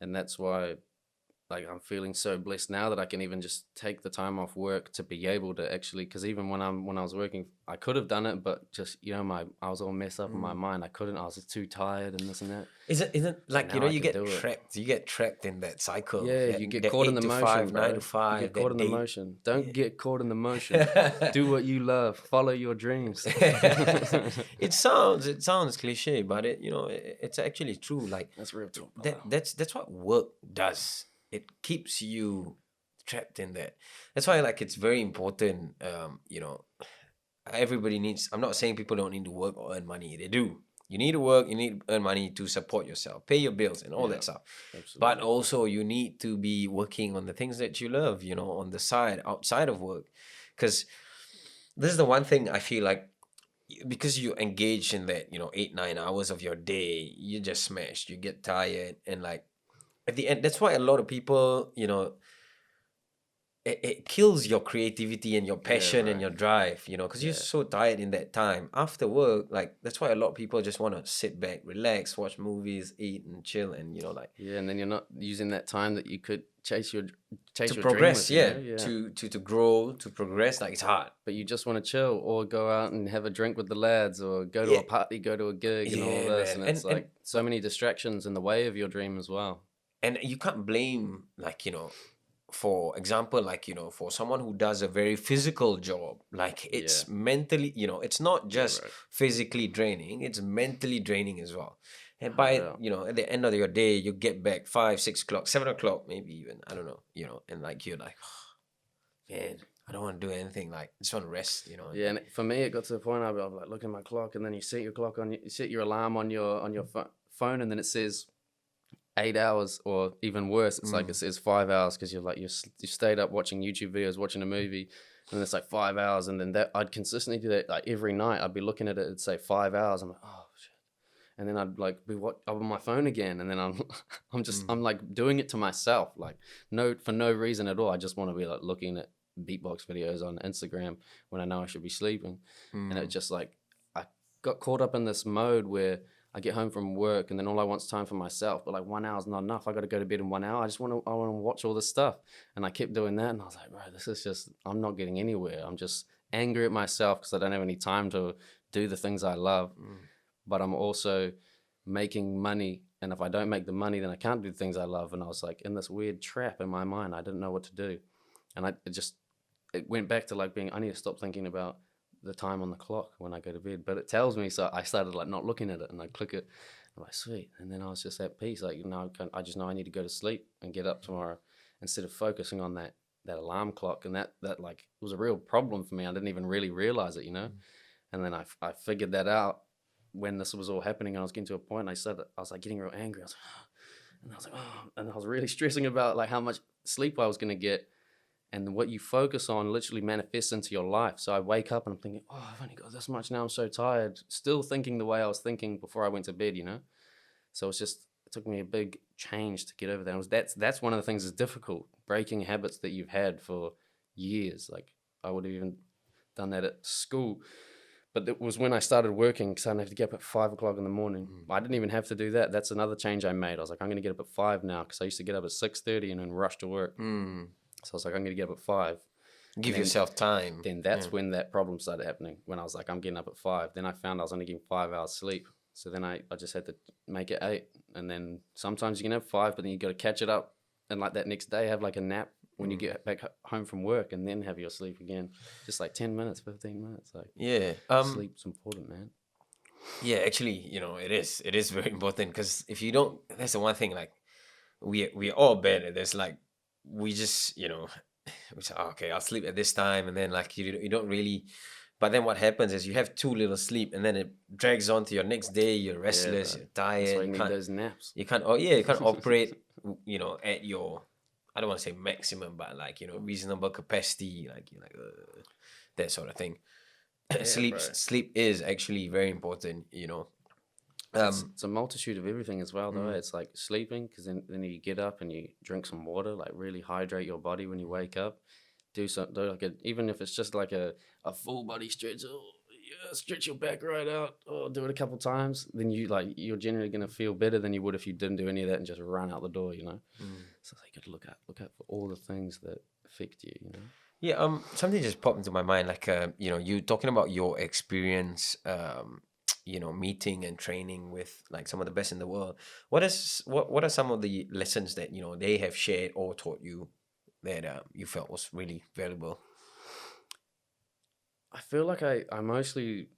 And that's why, like, I'm feeling so blessed now that I can even just take the time off work to be able to actually, because even when I was working, I could have done it, but just, you know, I was all messed up in my mind. I couldn't. I was just too tired and this and that. Isn't like, you know, you can get trapped. You get trapped in that cycle. Yeah, you get caught in the motion. 5, 9 to 5. You get caught in the motion. Don't get caught in the motion. Do what you love. Follow your dreams. It sounds cliche, but it's actually true. Like, that's real talk. That's what work does. It keeps you trapped in that. That's why, like, it's very important. You know, everybody needs. I'm not saying people don't need to work or earn money. They do. You need to work. You need to earn money to support yourself, pay your bills, and all that stuff. Absolutely. But also, you need to be working on the things that you love. You know, on the side, outside of work, because this is the one thing I feel like. Because you engage in that, 8-9 hours of your day, you just smashed. You get tired, and like. At the end, that's why a lot of people, it kills your creativity and your passion and your drive, because you're so tired in that time. After work, like, that's why a lot of people just want to sit back, relax, watch movies, eat and chill, and, like... Yeah, and then you're not using that time that you could chase your progress, dream with, to grow, to progress, like, it's hard. But you just want to chill or go out and have a drink with the lads or go to a party, go to a gig and all this. Man. And it's like so many distractions in the way of your dream as well. And you can't blame, like, for example, like, for someone who does a very physical job, like, it's mentally, it's not just physically draining, it's mentally draining as well. And by, at the end of your day, you get back 5, 6 o'clock, 7 o'clock, maybe even, I don't know, and like, you're like, oh, man, I don't want to do anything, like, I just want to rest, Yeah, and for me, it got to the point I'd be like, looking at my clock, and then you set your clock on, you set your alarm on your phone, and then it says 8 hours, or even worse, it's like it says 5 hours because you're like you stayed up watching YouTube videos, watching a movie, and it's like 5 hours, and then that I'd consistently do that like every night. I'd be looking at it, it'd say 5 hours. I'm like, oh shit, and then I'd like be on my phone again, and then I'm like doing it to myself, like for no reason at all. I just want to be like looking at beatbox videos on Instagram when I know I should be sleeping, and it just like I got caught up in this mode where I get home from work and then all I want is time for myself. But like 1 hour is not enough. I got to go to bed in 1 hour. I want to watch all this stuff. And I kept doing that. And I was like, bro, this is just, I'm not getting anywhere. I'm just angry at myself because I don't have any time to do the things I love. But I'm also making money. And if I don't make the money, then I can't do the things I love. And I was like in this weird trap in my mind. I didn't know what to do. And it went back to like I need to stop thinking about the time on the clock when I go to bed, but it tells me, so I started like not looking at it, and I click it. I'm like, sweet, and then I was just at peace. Like, I just know I need to go to sleep and get up tomorrow instead of focusing on that alarm clock, and that like was a real problem for me. I didn't even really realize it, And then I figured that out when this was all happening, and I was getting to a point. I was like getting real angry. I was like, and I was really stressing about like how much sleep I was gonna get. And what you focus on literally manifests into your life. So I wake up and I'm thinking, oh, I've only got this much now. I'm so tired. Still thinking the way I was thinking before I went to bed, So it took me a big change to get over that. That's one of the things that's difficult, breaking habits that you've had for years. Like I would have even done that at school. But it was when I started working because I didn't have to get up at 5 o'clock in the morning. I didn't even have to do that. That's another change I made. I was like, I'm going to get up at 5 now because I used to get up at 6:30 and then rush to work. So I was like, I'm going to get up at 5. Give yourself time. Then that's when that problem started happening. When I was like, I'm getting up at 5. Then I found I was only getting 5 hours sleep. So then I just had to make it 8. And then sometimes you can have 5, but then you got to catch it up. And like that next day, have like a nap when you get back home from work, and then have your sleep again. Just like 10 minutes, 15 minutes. Like sleep's important, man. Yeah, actually, it is. It is very important because if you don't, that's the one thing. Like we're all bad at this. Like we just, we say, okay, I'll sleep at this time, and then like you don't really. But then what happens is you have too little sleep, and then it drags on to your next day. You're restless, you're tired. That's why you need those naps. You can't. Oh yeah, you can't operate. At your, I don't want to say maximum, but like reasonable capacity. Like you're like that sort of thing. Yeah, sleep is actually very important. It's a multitude of everything as well, though. It's like sleeping, because then you get up and you drink some water, like really hydrate your body when you wake up. Do even if it's just like a full body stretch. Oh, yeah, stretch your back right out. Oh, do it a couple times. Then you're generally gonna feel better than you would if you didn't do any of that and just run out the door. So you got to look out for all the things that affect you. Yeah. Something just popped into my mind. Like, you talking about your experience. Meeting and training with like some of the best in the world. What are some of the lessons that they have shared or taught you that you felt was really valuable? I feel like I mostly,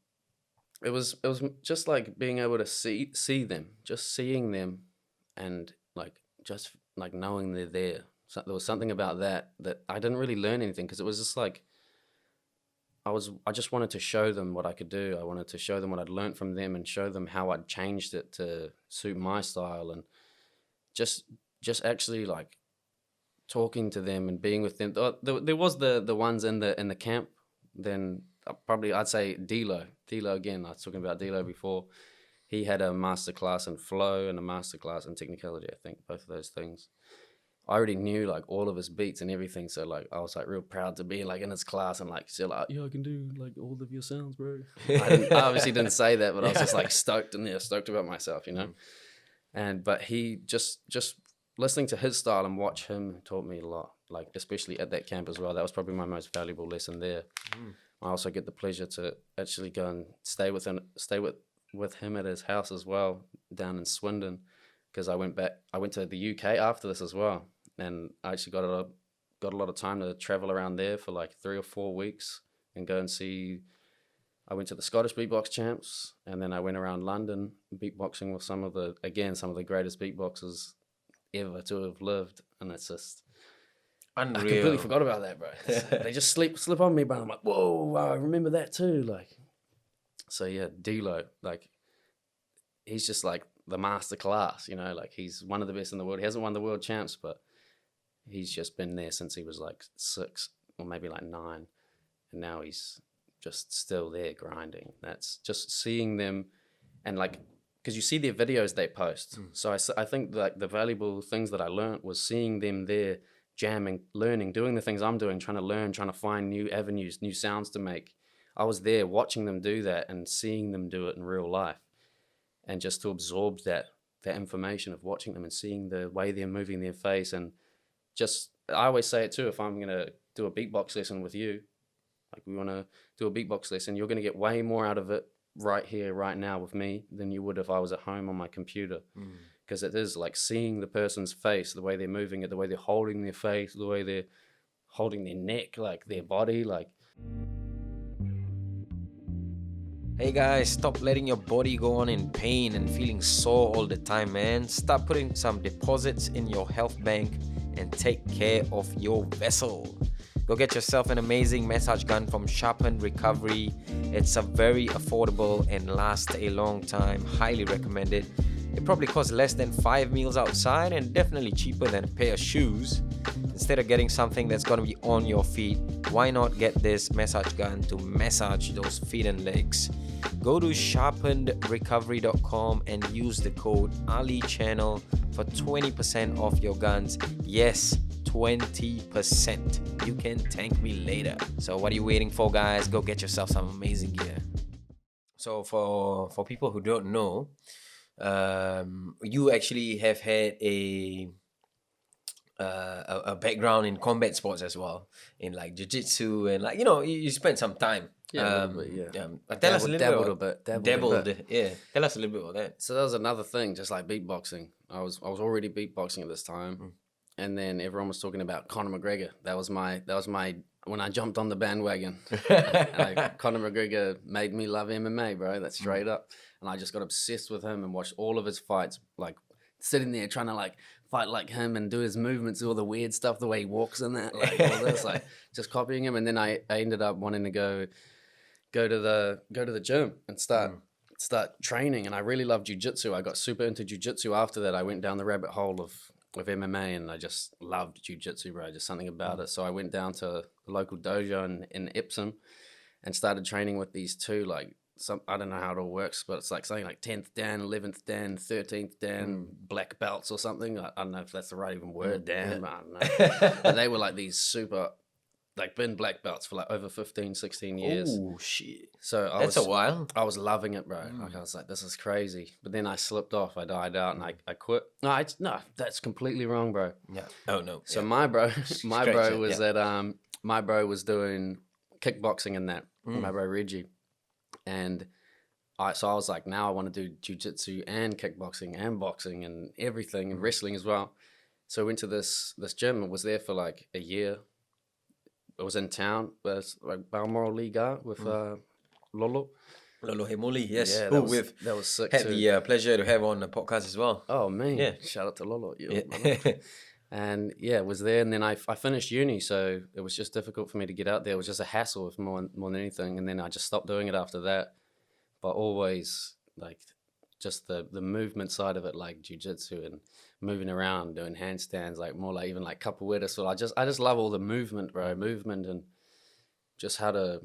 it was just like being able to see them, just seeing them, and just knowing they're there. So there was something about that I didn't really learn anything, because it was just like I just wanted to show them what I could do. I wanted to show them what I'd learned from them and show them how I'd changed it to suit my style, and just actually talking to them and being with them. There was the ones in the camp. Then probably I'd say Dilo again. I was talking about Dilo before. He had a masterclass in flow and a masterclass in technicality. I think both of those things. I already knew all of his beats and everything, so I was real proud to be in his class and say yeah, I can do all of your sounds, bro. I obviously didn't say that, but I was just stoked about myself, but he just listening to his style and watch him taught me a lot, especially at that camp as well. That was probably my most valuable lesson there. I also get the pleasure to actually go and stay with him at his house as well down in Swindon, because I went to the UK after this as well. And I actually got a lot of time to travel around there for 3 or 4 weeks and go and see. I went to the Scottish Beatbox Champs, and then I went around London beatboxing with some of the greatest beatboxers ever to have lived. And it's just unreal. I completely forgot about that, bro. They just slip on me, but I'm like, whoa, I remember that too. So yeah, Dilo, he's just the master class, he's one of the best in the world. He hasn't won the world champs, but he's just been there since he was 6 or maybe 9, and now he's just still there grinding. That's just seeing them, and because you see their videos they post. So I think the valuable things that I learned was seeing them there jamming, learning, doing the things I'm doing, trying to find new avenues, new sounds to make. I was there watching them do that and seeing them do it in real life, and just to absorb that information of watching them and seeing the way they're moving their face. And I always say it too, if I'm going to do a beatbox lesson with you, we want to do a beatbox lesson, you're going to get way more out of it right here, right now with me than you would if I was at home on my computer. Because it is seeing the person's face, the way they're moving it, the way they're holding their face, the way they're holding their neck, their body, Hey guys, stop letting your body go on in pain and feeling sore all the time, man. Start putting some deposits in your health bank and take care of your vessel. Go get yourself an amazing massage gun from Sharpened Recovery. It's a very affordable and lasts a long time. Highly recommended. It probably costs less than 5 meals outside and definitely cheaper than a pair of shoes. Instead of getting something that's going to be on your feet, why not get this massage gun to massage those feet and legs? Go to sharpenedrecovery.com and use the code AliChannel for 20% off your guns. Yes, 20%. You can thank me later. So what are you waiting for, guys? Go get yourself some amazing gear. So for people who don't know, you actually have had a background in combat sports as well, in jiu-jitsu, and you spent some time. Yeah, a little bit, yeah. Tell us a little bit. Dabbled a bit. Yeah. Tell us a little bit about that. So that was another thing, just like beatboxing. I was already beatboxing at this time, and then everyone was talking about Conor McGregor. That was my when I jumped on the bandwagon. Conor McGregor made me love MMA, bro. That's straight up. And I just got obsessed with him and watched all of his fights, sitting there trying to fight like him and do his movements, all the weird stuff, the way he walks and that, all this, just copying him. And then I ended up wanting to go to the gym and start training. And I really loved jiu-jitsu. I got super into jiu-jitsu after that. I went down the rabbit hole of MMA, and I just loved jiu-jitsu, bro. Just something about it. So I went down to the local dojo in Epsom and started training with these two I don't know how it all works, but it's like something like 10th Dan, 11th Dan, 13th Dan, black belts or something. I don't know if that's the right even word, Dan. I don't know. But they were like these super, like been black belts for like over 15, 16 years. Oh shit! So That's a while. I was loving it, bro. Like I was like, this is crazy. But then I slipped off. I died out, and I quit. No, that's completely wrong, bro. Yeah. Oh no. So my bro was at my bro was doing kickboxing and that. My bro Reggie, and I was like, now I want to do jiu-jitsu and kickboxing and boxing and everything and wrestling as well. So I went to this gym and was there for like a year. I was in town, but it's like Balmoral Liga with Lolo. Lolo Hemoli, yes. Yeah, that was sick had too. the pleasure to have on the podcast as well. Oh man, Yeah. Shout out to Lolo. Yeah. And yeah, was there, and then I finished uni, so it was just difficult for me to get out there. It was just a hassle, if more than anything. And then I just stopped doing it after that. But always like just the movement side of it, like jiu-jitsu and moving around, doing handstands, like more like even like capoeira. So I just love all the movement, bro. Movement and just how to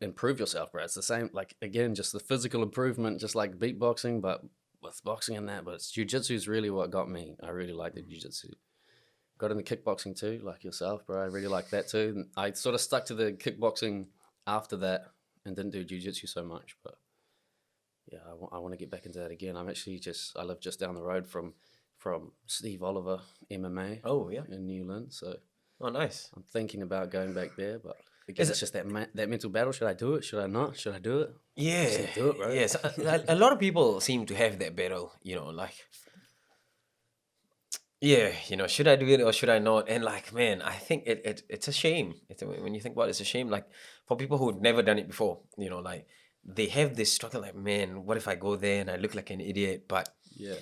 improve yourself, bro. It's the same, like again, just the physical improvement, just like beatboxing, but with boxing and that. But jiu-jitsu is really what got me. I really like the jiu-jitsu. Got into kickboxing too, like yourself, bro. I really like that too. And I sort of stuck to the kickboxing after that and didn't do jiu-jitsu so much. But yeah, I want to get back into that again. I live just down the road from Steve Oliver MMA. Oh yeah. In Newland. So oh nice. I'm thinking about going back there, but again, it's just that mental battle. Should I do it? Should I not? Should I do it? Yeah. Do it, bro. Yes. A lot of people seem to have that battle, like. Yeah, should I do it or should I not? And like, man, I think it's a shame. When you think about it, it's a shame. Like for people who've never done it before, like they have this struggle. Like, man, what if I go there and I look like an idiot? But yeah,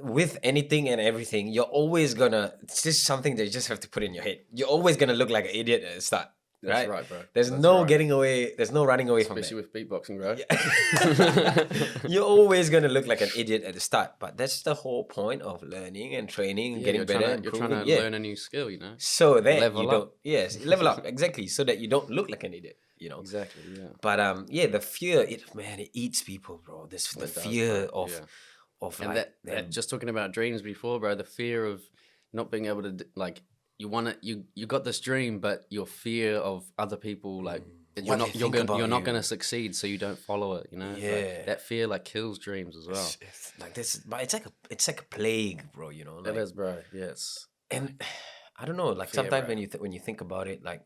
with anything and everything, you're always gonna. It's just something that you just have to put in your head. You're always gonna look like an idiot at the start. That's right, bro. There's no getting away. There's no running away from that. Especially with beatboxing, bro. Yeah. You're always going to look like an idiot at the start. But that's the whole point of learning and training and getting better. You're trying to learn a new skill, So that level you up. don't... Yes, level up. Exactly. So that you don't look like an idiot, Exactly, yeah. But the fear, it eats people, bro. The fear of and like... that just talking about dreams before, bro, the fear of not being able to, like... You got this dream, but your fear of other people, like you're not going to succeed, so you don't follow it. Yeah, like, that fear like kills dreams as well. It's like this, but it's like a plague, bro. Like, it is, bro. Yes, and I don't know. Like fear, sometimes bro. when you think about it, like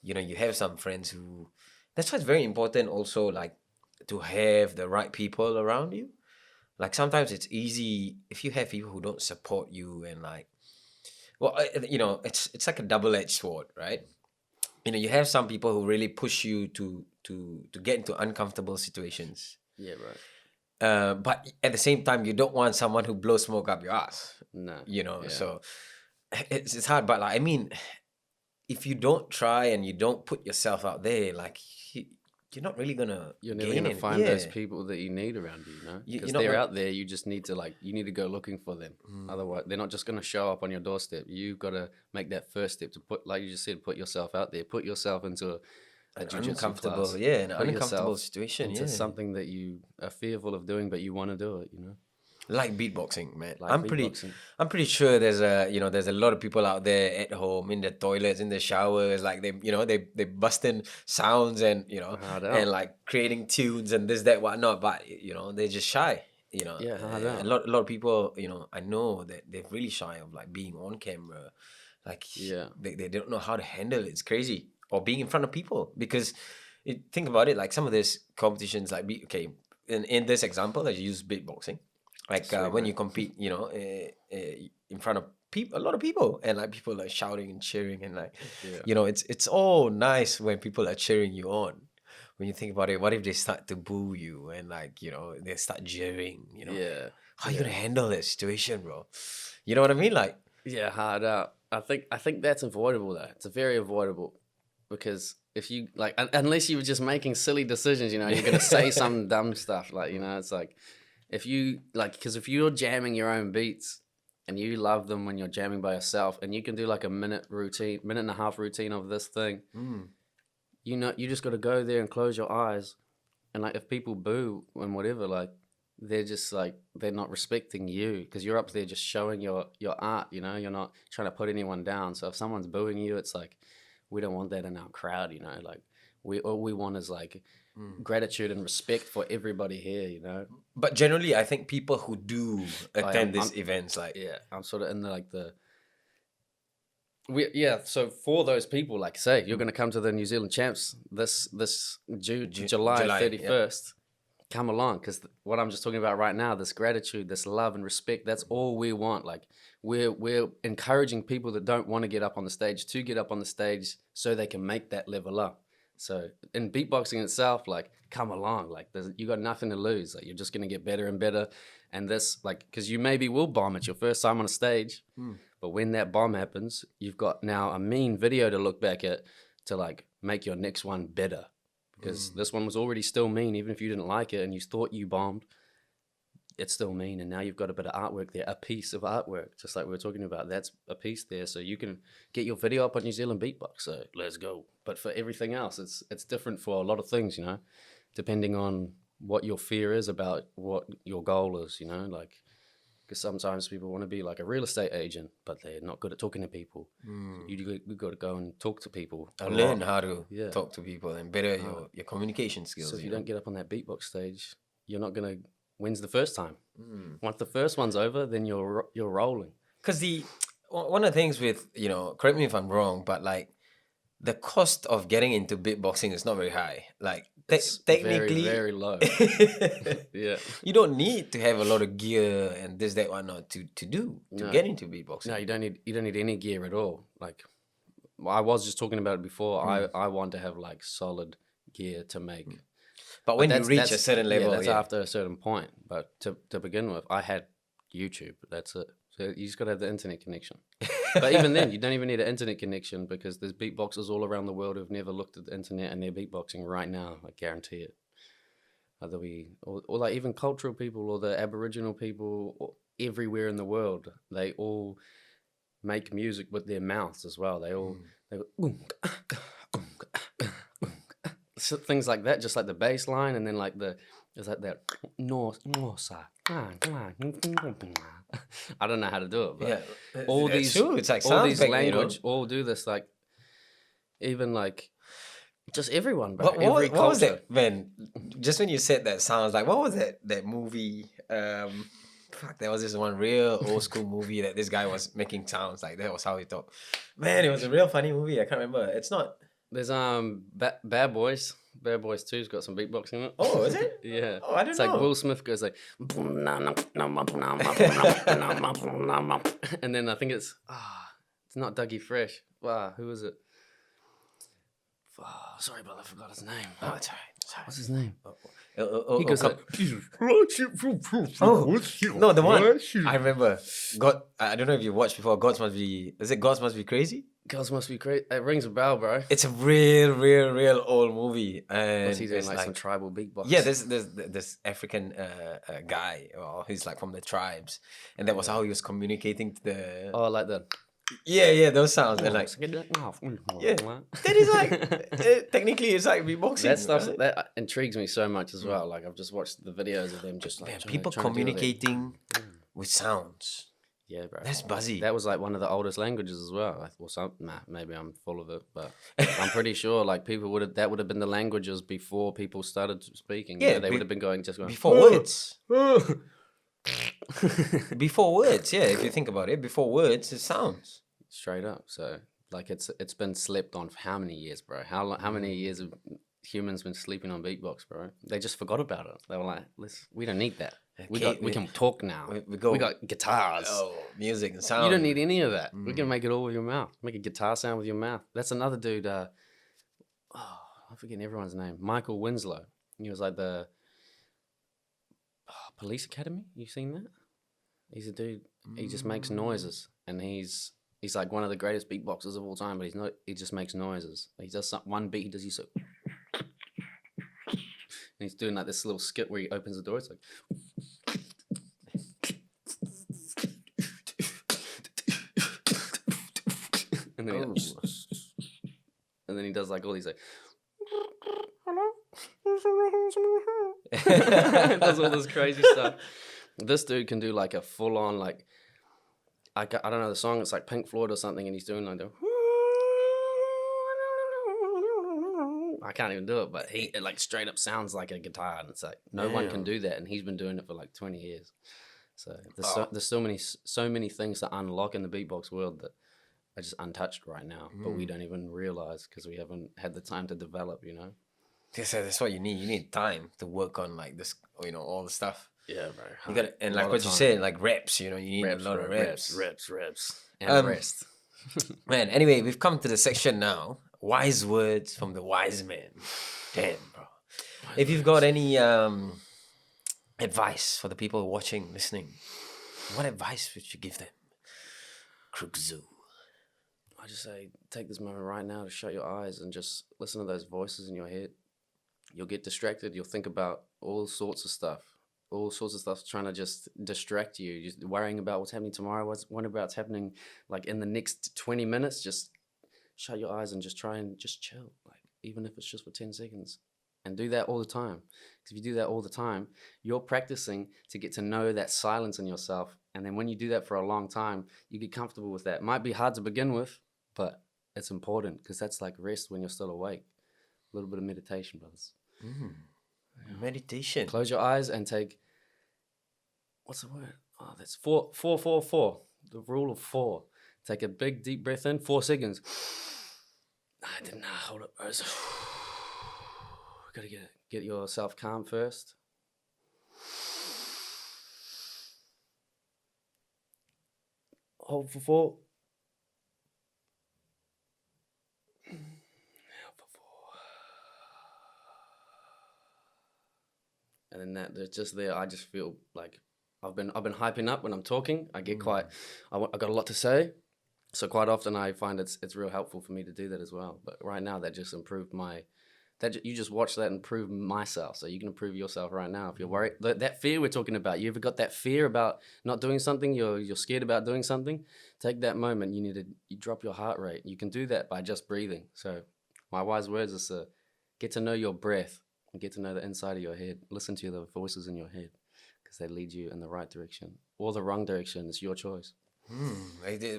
you have some friends who. That's why it's very important, also, like to have the right people around you. Like sometimes it's easy if you have people who don't support you and like. Well, it's like a double-edged sword, right? You have some people who really push you to get into uncomfortable situations. Yeah, right. But at the same time, you don't want someone who blows smoke up your ass. No. Yeah. So it's hard. But like, I mean, if you don't try and you don't put yourself out there, like you're not really gonna. You're never gonna find those people that you need around you, because they're out there. You just need to go looking for them. Otherwise, they're not just gonna show up on your doorstep. You've got to make that first step to put, like you just said, put yourself out there. Put yourself into an uncomfortable situation. Into something that you are fearful of doing, but you want to do it. Like beatboxing, man. Like I'm pretty sure there's a lot of people out there at home in the toilets, in the showers, like they busting sounds and and like creating tunes and this, that, whatnot, but they're just shy. A lot of people, I know that they're really shy of like being on camera. Like they don't know how to handle it. It's crazy. Or being in front of people, because think about it, like some of these competitions, like in this example, I use beatboxing. Like when you compete, in front of a lot of people, and like people like shouting and cheering, and like, it's all nice when people are cheering you on. When you think about it, what if they start to boo you and like, they start jeering, How you gonna handle that situation, bro? You know what I mean? Like, yeah, hard out. I think that's avoidable though. It's very avoidable, because if you like, unless you were just making silly decisions, you're gonna say some dumb stuff, like, it's like. If you because if you're jamming your own beats and you love them when you're jamming by yourself, and you can do like a minute and a half routine of this thing, you just got to go there and close your eyes And like if people boo and whatever, like they're just like they're not respecting you because you're up there just showing your art. You know, you're not trying to put anyone down. So if someone's booing you, it's like we don't want that in our crowd. You know, like all we want is like gratitude and respect for everybody here. You know. But generally, I think people who do attend these events, like I'm sort of in the. So for those people, like say, you're going to come to the New Zealand Champs this July 31st, come along, because what I'm just talking about right now, this gratitude, this love and respect, that's all we want. Like we're encouraging people that don't want to get up on the stage to get up on the stage so they can make that level up. So in beatboxing itself, like come along, like you got nothing to lose. Like you're just going to get better and better. And this, like, because you maybe will bomb it your first time on a stage. But when that bomb happens, you've got now a mean video to look back at to like make your next one better. Because this one was already still mean, even if you didn't like it and you thought you bombed, it's still mean. And now you've got a bit of artwork there, a piece of artwork, just like we were talking about. That's a piece there. So you can get your video up on New Zealand Beatbox. So let's go. But for everything else, it's different for a lot of things, you know, depending on what your fear is about what your goal is, you know, like. Because sometimes people want to be like a real estate agent, but they're not good at talking to people. You've got to go and talk to people. And learn how to talk to people and better your communication skills. So if you don't get up on that beatbox stage, you're not going to when's the first time. Once the first one's over, then you're rolling. Because one of the things with, you know, correct me if I'm wrong, but like the cost of getting into beatboxing is not very high. Like technically very low. Yeah, you don't need to have a lot of gear and this, that, whatnot to get into beatboxing. No, you don't need any gear at all. Like I was just talking about it before. I want to have like solid gear to make. But when you reach a certain level, that's after a certain point. But to begin with, I had YouTube. That's it. So you just got to have the internet connection. But even then, you don't even need an internet connection because there's beatboxers all around the world who've never looked at the internet and they're beatboxing right now. I guarantee it. Whether or like even cultural people or the Aboriginal people or everywhere in the world, they all make music with their mouths as well. They go, things like that, just like the bass line, and then like there's like that I don't know how to do it, but all these it's like all these language, you know? All do this, like even like just everyone, bro. What was that, man? Just when you said that sounds like, what was that movie? There was this one real old school movie that this guy was making sounds like that was how he talked. Man, it was a real funny movie. I can't remember. It's not. There's Bad Boys. Bad Boys 2's got some beatboxing in it. Oh, is it? Yeah. Oh, I didn't know. It's like Will Smith goes like, and then I think it's not Dougie Fresh. Wow, who is it? Sorry, brother, I forgot his name. Oh, it's alright. What's his name? He goes like, no, the one I remember. God, I don't know if you watched before. Gods Must Be. Is it Gods Must Be Crazy? Girls Must Be Crazy. It rings a bell, bro. It's a real old movie. And was he doing like some tribal beatbox? Yeah, this African guy. Well, he's like from the tribes, and that was how he was communicating to the. Oh, like the. Yeah, those sounds. And like, that is like technically it's like beatboxing. That stuff that intrigues me so much as well. Like I've just watched the videos of them just like people communicating with sounds. Yeah, bro. That's buzzy. That was like one of the oldest languages as well. Maybe I'm full of it, but I'm pretty sure like that would have been the languages before people started speaking. Yeah, they would have been going before words. Before words, yeah. If you think about it, before words, it sounds straight up. So like it's been slept on for how many years, bro? How many years have humans been sleeping on beatbox, bro? They just forgot about it. They were like, we don't need that. We can talk now. We got guitars. Oh, music and sound. You don't need any of that. We can make it all with your mouth. Make a guitar sound with your mouth. That's another dude. I'm forgetting everyone's name. Michael Winslow. He was like the Police Academy. You seen that? He's a dude. He just makes noises, and he's like one of the greatest beatboxers of all time. But he's not. He just makes noises. He does one beat. He does so. And he's doing like this little skit where he opens the door. It's like. And then he does like all these like. Hello. does all this crazy stuff. This dude can do like a full on like I don't know the song. It's like Pink Floyd or something, and he's doing like the. I can't even do it, but it like straight up sounds like a guitar, and it's like no one can do that, and he's been doing it for like 20 years. So there's so many things to unlock in the beatbox world that are just untouched right now, but we don't even realize because we haven't had the time to develop, you know. That's what you need. You need time to work on like this, you know, all the stuff. Yeah, bro. You got and like what you said, like reps. You know, you need a lot of reps, and rest. Man, anyway, we've come to the section now. Wise words from the wise man. Damn, bro. If you've got any advice for the people watching, listening, what advice would you give them? crkzu. I just say, take this moment right now to shut your eyes and just listen to those voices in your head. You'll get distracted. You'll think about all sorts of stuff trying to just distract you. Just worrying about what's happening tomorrow, what about what's happening like in the next 20 minutes. Just shut your eyes and just try and just chill, like even if it's just for 10 seconds. And do that all the time. Because if you do that all the time, you're practicing to get to know that silence in yourself. And then when you do that for a long time, you get comfortable with that. It might be hard to begin with, but it's important because that's like rest when you're still awake. A little bit of meditation, brothers. Meditation. Close your eyes and take, what's the word? Oh, that's 4, 4, 4, 4. The rule of 4. Take a big deep breath in, 4 seconds. I didn't hold it. Gotta get yourself calm first. Hold for 4. Hold for 4. And then there's just there. I just feel like I've been hyping up when I'm talking. I get I got a lot to say. So quite often I find it's real helpful for me to do that as well. But right now that just improved you just watch that improve myself. So you can improve yourself right now. If you're worried, that fear we're talking about, you ever got that fear about not doing something, you're scared about doing something, take that moment, you drop your heart rate. You can do that by just breathing. So my wise words is to get to know your breath and get to know the inside of your head. Listen to the voices in your head because they lead you in the right direction or the wrong direction. It's your choice.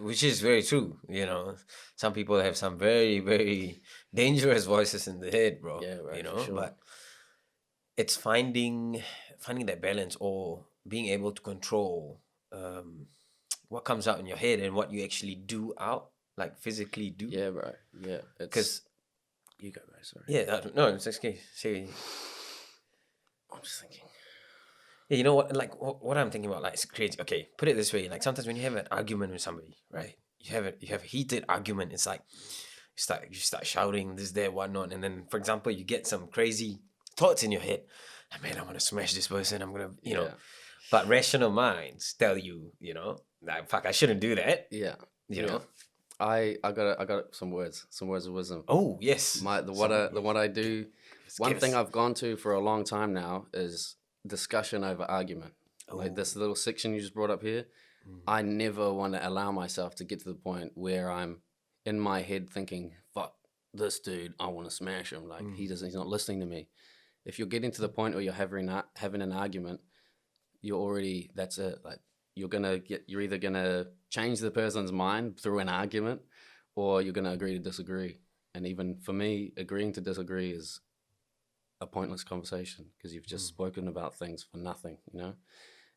Which is very true, you know. Some people have some very, very dangerous voices in the head, bro. Yeah, right, you know, sure. but it's finding that balance or being able to control what comes out in your head and what you actually do out, like physically do. Yeah, right. Yeah, because you go, right? Sorry. Yeah, no, it's okay. See, I'm just thinking. Yeah, you know what? Like what I'm thinking about, like it's crazy. Okay, put it this way: like sometimes when you have an argument with somebody, right? You have a heated argument. It's like you start shouting this, that, whatnot, and then, for example, you get some crazy thoughts in your head. Like, man, I want to smash this person. I'm gonna, you know. But rational minds tell you, you know, like, fuck, I shouldn't do that. Yeah, you know. I got some words of wisdom. Oh yes. What I do. One thing I've gone to for a long time now is discussion over argument. Like this little section you just brought up here, I never want to allow myself to get to the point where I'm in my head thinking, fuck this dude, I want to smash him. Like he's not listening to me. If you're getting to the point where you're having an argument, that's it. Like you're either gonna change the person's mind through an argument or you're gonna agree to disagree. And even for me, agreeing to disagree is a pointless conversation because you've just spoken about things for nothing, you know?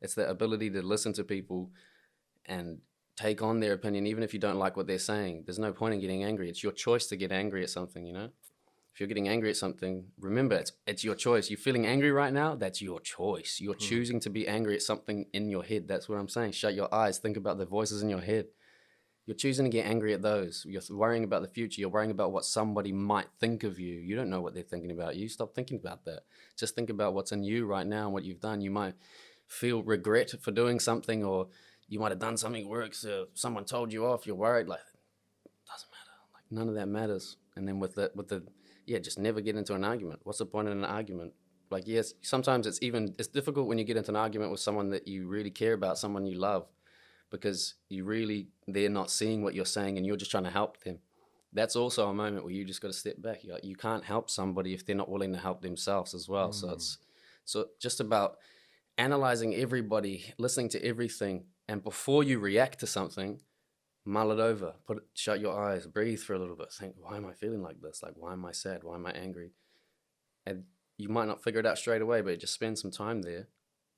It's the ability to listen to people and take on their opinion, even if you don't like what they're saying. There's no point in getting angry. It's your choice to get angry at something, you know? If you're getting angry at something, remember, it's your choice. You're feeling angry right now, that's your choice. You're choosing to be angry at something in your head. That's what I'm saying. Shut your eyes. Think about the voices in your head. You're choosing to get angry at those. You're worrying about the future. You're worrying about what somebody might think of you. You don't know what they're thinking about you. Stop thinking about that. Just think about what's in you right now and what you've done. You might feel regret for doing something, or you might have done something work, so someone told you off. You're worried. Like, it doesn't matter. Like, none of that matters. And then just never get into an argument. What's the point in an argument? Like, yes, sometimes it's difficult when you get into an argument with someone that you really care about, someone you love, because they're not seeing what you're saying and you're just trying to help them. that's also a moment where you just got to step back. You can't help somebody if they're not willing to help themselves as well. So it's just about analyzing everybody, listening to everything, and before you react to something, mull it over. Shut your eyes, breathe for a little bit. Think, why am I feeling like this? Like, why am I sad? Why am I angry? And you might not figure it out straight away, but just spend some time there.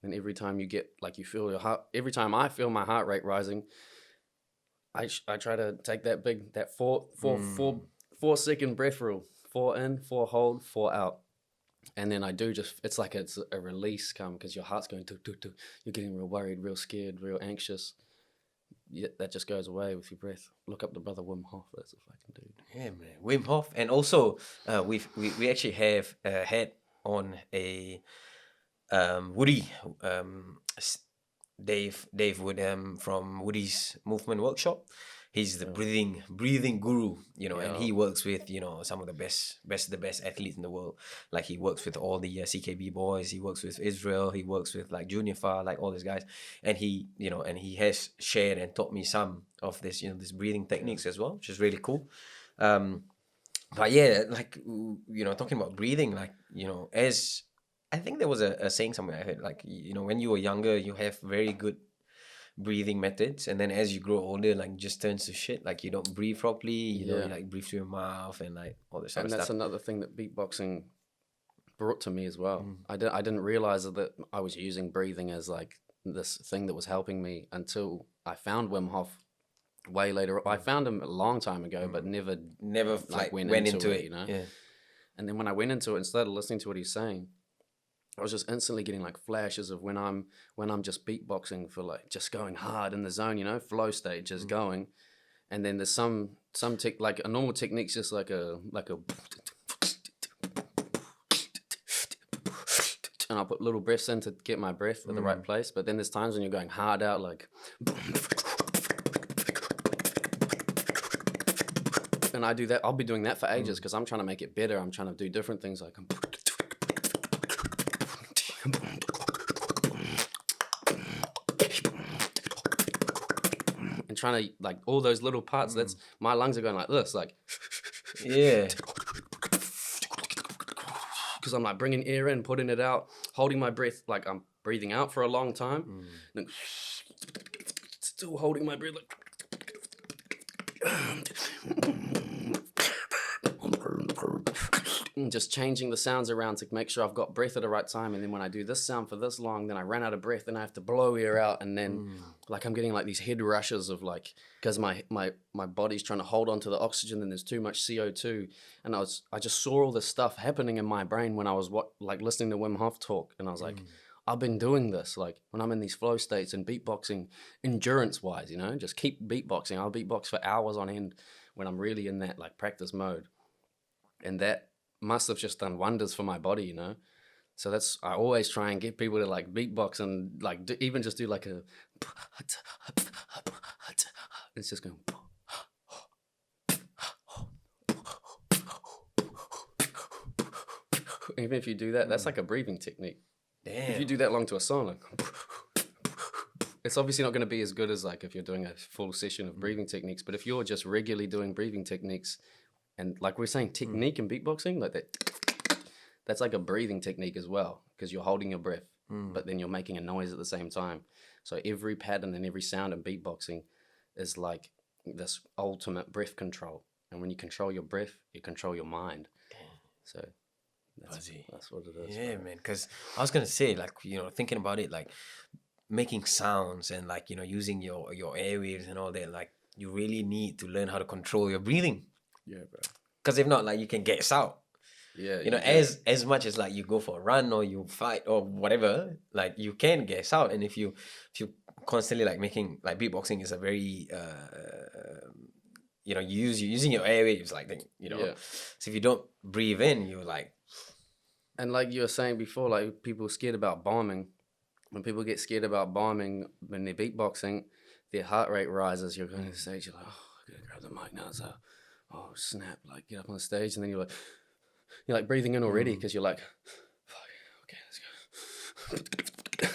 And every time you get, like, you feel your heart, every time I feel my heart rate rising, I try to take that 4 second breath rule. 4 in, 4 hold, 4 out. And then I do it's like it's a release because your heart's going, you're getting real worried, real scared, real anxious. Yeah, that just goes away with your breath. Look up the brother Wim Hof. That's a fucking dude. Yeah, man. Wim Hof. And also, we actually have had on a Woody, Dave Wood from Woody's Movement Workshop. He's the breathing guru, and he works with, some of the best athletes in the world. Like, he works with all the CKB boys. He works with Israel. He works with like Junior Far, like all these guys. And he, and he has shared and taught me some of this, this breathing techniques as well, which is really cool. But yeah, like, talking about breathing, like, as I think there was a saying somewhere I heard, like, when you were younger, you have very good breathing methods, and then as you grow older, like, just turns to shit. Like, you don't breathe properly, you like breathe through your mouth and like all this kind of stuff. And that's another thing that beatboxing brought to me as well. I didn't realize that I was using breathing as like this thing that was helping me until I found Wim Hof way later. I found him a long time ago, but never like went into it, Yeah. And then when I went into it and started listening to what he's saying, I was just instantly getting like flashes of when I'm just beatboxing for like just going hard in the zone, flow state, just going. And then there's some like a normal technique's just like a and I'll put little breaths in to get my breath at the right place. But then there's times when you're going hard out, like, and I do that. I'll be doing that for ages because I'm trying to make it better. I'm trying to do different things like and trying to, like, all those little parts. That's my lungs are going like this, like, yeah, because I'm like bringing air in, putting it out, holding my breath, like I'm breathing out for a long time, then still holding my breath, like, just changing the sounds around to make sure I've got breath at the right time. And then when I do this sound for this long, then I ran out of breath and I have to blow air out. And then like I'm getting like these head rushes of like, because my body's trying to hold on to the oxygen and there's too much CO2. And I just saw all this stuff happening in my brain when I was listening to Wim Hof talk. And I was like, I've been doing this, like when I'm in these flow states and beatboxing endurance wise, just keep beatboxing. I'll beatbox for hours on end when I'm really in that like practice mode. And that must have just done wonders for my body, So I always try and get people to like beatbox and like even just do like a, it's just going. Even if you do that, that's like a breathing technique. Damn. If you do that long to a song, like, it's obviously not going to be as good as like if you're doing a full session of breathing techniques. But if you're just regularly doing breathing techniques, and like we're saying, technique in beatboxing, like that's like a breathing technique as well, because you're holding your breath, but then you're making a noise at the same time. So every pattern and every sound in beatboxing is like this ultimate breath control. And when you control your breath, you control your mind. So that's what it is. Yeah, man. Because I was gonna say, like, thinking about it, like making sounds and like using your airwaves and all that, like you really need to learn how to control your breathing. Yeah, bro. Because if not, like, you can gas out. Yeah. As much as like you go for a run or you fight or whatever, like you can gas out. And if you constantly like making like beatboxing is a very using your airwaves, like So if you don't breathe in, you're like. And like you were saying before, like people are scared about bombing. When people get scared about bombing when they're beatboxing, their heart rate rises. You're going to the stage, you're like, oh, I gotta grab the mic now. So, oh snap! Like get up on the stage, and then you're like breathing in already because you're like, fuck, okay, let's go.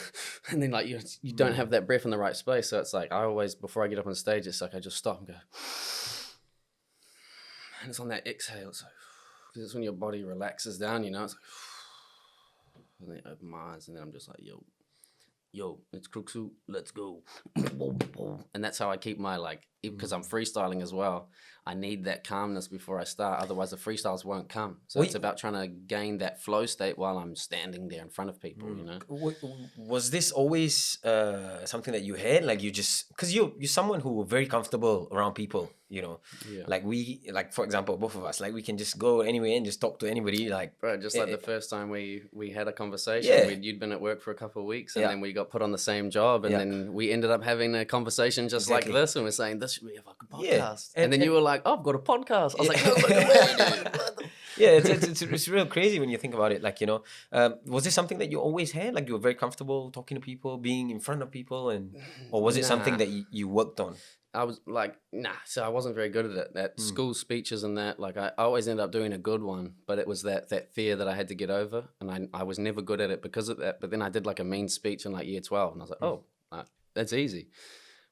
And then like you don't have that breath in the right space. So it's like I always, before I get up on stage, it's like I just stop and go. and it's on that exhale. So it's when your body relaxes down, you know. It's like, and then I open my eyes, and then I'm just like, yo, it's crkzu, let's go. And that's how I keep my, like, because I'm freestyling as well, I need that calmness before I start, otherwise the freestyles won't come. So it's about trying to gain that flow state while I'm standing there in front of people, you know. Was this always something that you had? Like, you just, because you're someone who very comfortable around people, you know. Yeah. Like for example, both of us, like, we can just go anywhere and just talk to anybody, like. Bro, just like the first time we had a conversation, you'd been at work for a couple of weeks, and then we got put on the same job, and then we ended up having a conversation just like this, and we're saying, this should be a fucking podcast. And then you were like, oh, I've got a podcast. I was like, no way, dude. Yeah, it's real crazy when you think about it. Like, you know, was this something that you always had? Like, you were very comfortable talking to people, being in front of people, or was it something that you worked on? I was like, so I wasn't very good at it. At school speeches and that, like, I always ended up doing a good one, but it was that fear that I had to get over, and I was never good at it because of that. But then I did like a mean speech in like year 12, and I was like, oh, that's easy.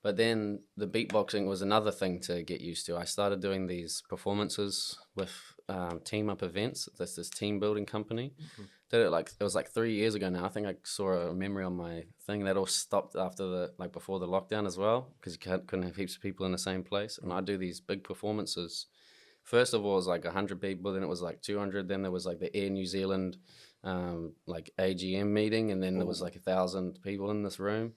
But then the beatboxing was another thing to get used to. I started doing these performances with team up events. There's this team building company. Did it like, it was like 3 years ago now. I think I saw a memory on my thing that all stopped after before the lockdown as well, because you couldn't have heaps of people in the same place. And I do these big performances. First of all, it was like 100 people, then it was like 200, then there was like the Air New Zealand like AGM meeting, and then there was like 1,000 people in this room.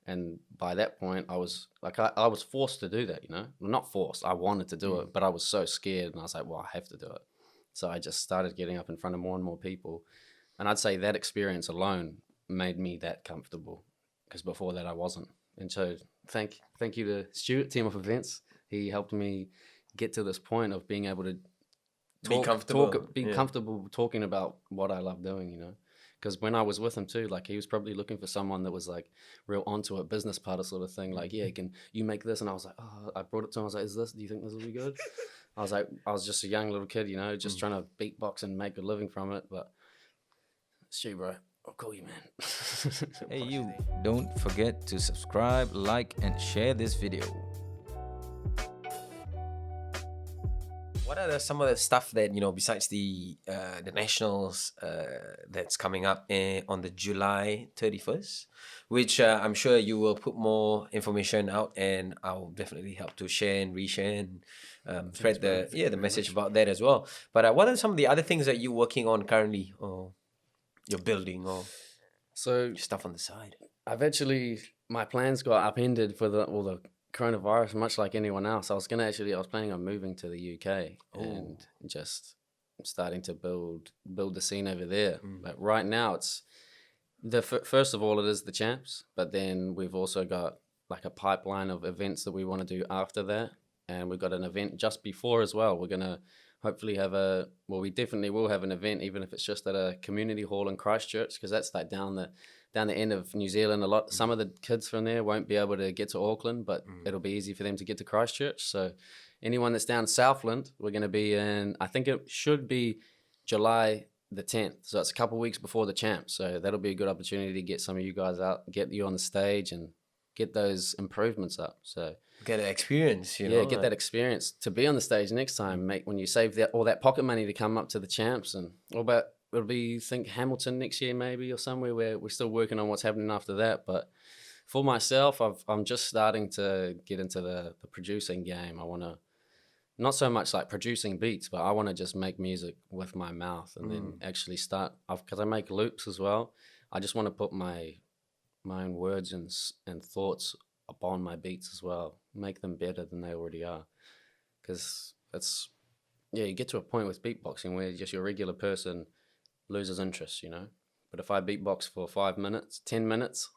And by that point, I was like, I was forced to do that, you know? Well, not forced, I wanted to do it, but I was so scared, and I was like, well, I have to do it. So I just started getting up in front of more and more people. And I'd say that experience alone made me that comfortable, because before that I wasn't. And so thank you to Stuart, Team of Events. He helped me get to this point of being able to be comfortable talking about what I love doing, you know? Because when I was with him too, like, he was probably looking for someone that was like real onto it, business part of sort of thing. Like, yeah, can you make this? And I was like, oh, I brought it to him. I was like, do you think this will be good? I was just a young little kid, you know, just trying to beatbox and make a living from it. But Stu, bro, I'll call you, man. Hey, you, don't forget to subscribe, like, and share this video. What are some of the stuff that, you know, besides the nationals that's coming up on the July 31st, which I'm sure you will put more information out, and I'll definitely help to share and reshare and spread the message about that as well. But what are some of the other things that you're working on currently, or you're building, or stuff on the side? I've actually, my plans got upended for the coronavirus, much like anyone else. I was planning on moving to the UK and just starting to build the scene over there. But right now it's first of all, it is the champs, but then we've also got like a pipeline of events that we want to do after that, and we've got an event just before as well. We're gonna hopefully have we definitely will have an event, even if it's just at a community hall in Christchurch, because that's like down the end of New Zealand. Some of the kids from there won't be able to get to Auckland, but it'll be easy for them to get to Christchurch. So anyone that's down Southland, we're going to be in, I think it should be July the 10th. So it's a couple of weeks before the champs. So that'll be a good opportunity to get some of you guys out, get you on the stage and get those improvements up. So get that experience, you know. Yeah, get that experience to be on the stage next time. When you save all that pocket money to come up to the champs, and it'll be, think Hamilton next year maybe, or somewhere, where we're still working on what's happening after that. But for myself, I'm just starting to get into the producing game. I want to, not so much like producing beats, but I want to just make music with my mouth, and then actually start, because I make loops as well. I just want to put my own words and thoughts upon my beats as well, make them better than they already are. Because you get to a point with beatboxing where just your regular person loses interest, you know. But if I beatbox for 5 minutes, 10 minutes,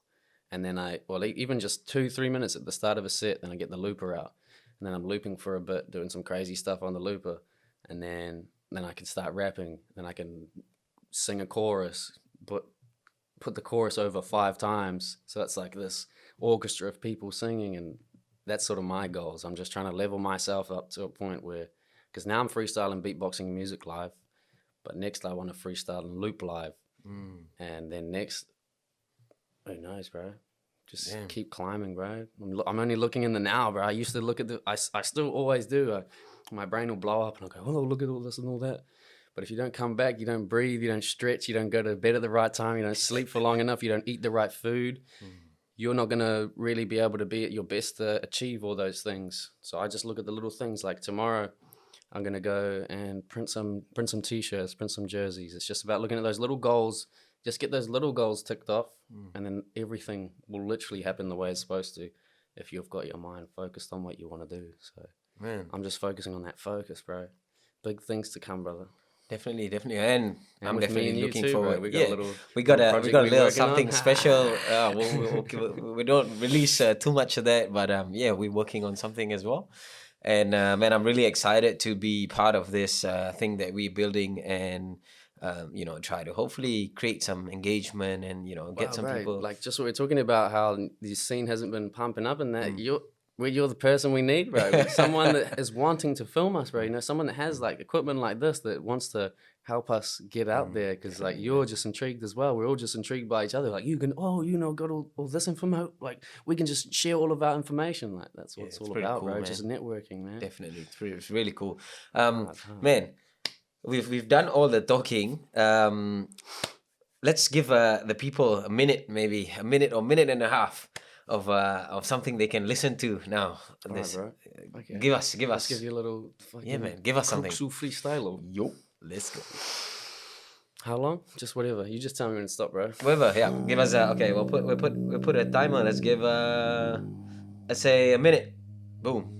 and then even just 2-3 minutes at the start of a set, then I get the looper out, and then I'm looping for a bit, doing some crazy stuff on the looper, and then I can start rapping, then I can sing a chorus, put the chorus over 5 times, so it's like this orchestra of people singing, and that's sort of my goals. I'm just trying to level myself up to a point where, because now I'm freestyling beatboxing music live, but next I want to freestyle and loop live. And then next, who knows, bro? Just keep climbing, bro. I'm only looking in the now, bro. I used to look at I still always do. my brain will blow up and I'll go, oh, look at all this and all that. But if you don't come back, you don't breathe, you don't stretch, you don't go to bed at the right time, you don't sleep for long enough, you don't eat the right food, you're not going to really be able to be at your best to achieve all those things. So I just look at the little things. Like tomorrow, I'm going to go and print some T-shirts, print some jerseys. It's just about looking at those little goals. Just get those little goals ticked off, and then everything will literally happen the way it's supposed to if you've got your mind focused on what you want to do. So I'm just focusing on that focus, bro. Big things to come, brother. Definitely, and I'm definitely looking forward. Bro, we got a little something special. We don't release too much of that, but we're working on something as well. And man, I'm really excited to be part of this thing that we're building, and try to hopefully create some engagement and get some people. Like just what we're talking about, how the scene hasn't been pumping up, and that you're the person we need, bro. Someone that is wanting to film us, bro. Someone that has like equipment like this that wants to help us get out there, because like you're just intrigued as well. We're all just intrigued by each other. Like you can, got all this information. Like we can just share all of our information. Like that's what it's all about, cool, bro. Man. Just networking, man. Definitely, it's really cool. Man, we've done all the talking. Let's give the people a minute or minute and a half of something they can listen to now. This, right, bro. Okay. Give us. Let's give you a little man. Give us something. Crkzu freestyle. Yo, let's go. How long? Just whatever. You just tell me when to stop, bro. Whatever. Yeah. Give us okay. We'll put a timer. Let's give let's say a minute. Boom.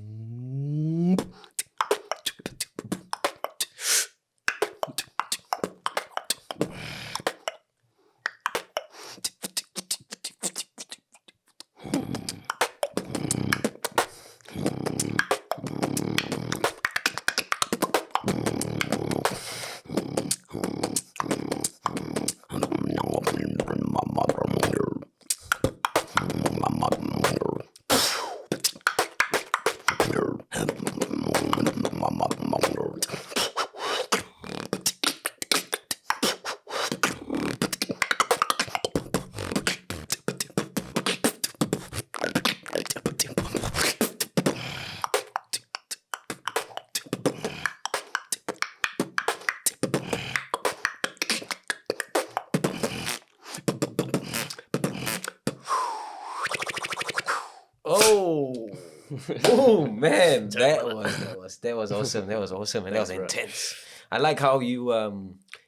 Oh man, that was awesome. That was awesome, and that was intense. I like how you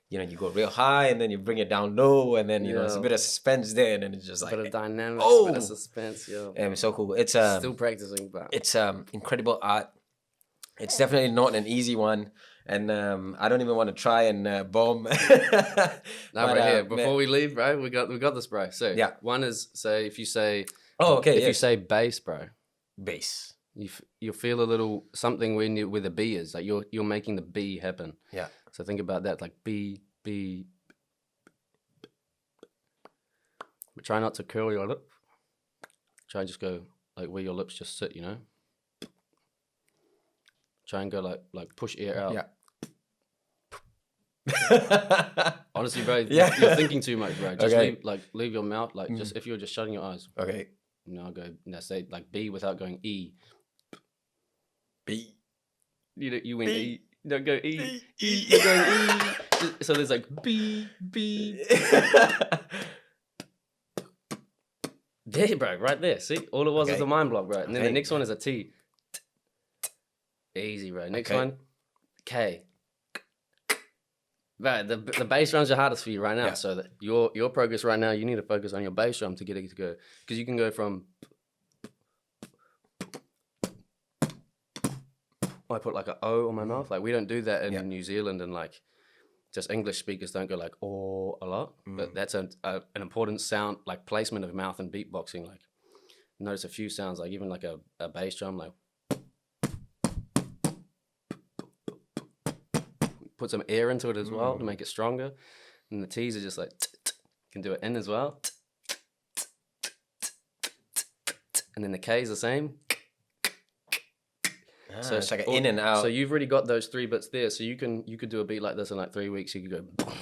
you go real high and then you bring it down low, and then there's a bit of suspense there, and then it's just like a bit of dynamics, bit of suspense. It's so cool. It's still practicing, but it's incredible art. It's definitely not an easy one, and I don't even want to try and bomb. Right here, before we leave, bro, we got this, bro. So one is, say if you say you say bass, bro. Bass. You feel a little something when with the B is like you're making the B happen. Yeah. So think about that, like B. But try not to curl your lip. Try and just go like where your lips just sit, Try and go like push air out. Yeah. Honestly, bro, you're thinking too much, bro. Just leave your mouth, just if you're just shutting your eyes. Okay. Now say like B without going E. B. You went E. You don't go E. You're going E. So there's like B. There, bro, right there. See? All it was is a mind block, bro. And then the next one is a T. Easy, bro. Next one, K. Right, the bass drums are hardest for you right now. Yeah. So that your progress right now, you need to focus on your bass drum to get it to go. Because you can go from... I put like an O on my mouth. Like we don't do that in New Zealand, and like just English speakers don't go like oh a lot. But that's an important sound, like placement of mouth in beatboxing. Like notice a few sounds, like even like a bass drum, like put some air into it as well to make it stronger. And the T's are just like can do it in as well. And then the K's the same. So it's like an in and out. So you've already got those 3 bits there. So you could do a beat like this in like 3 weeks. You could go.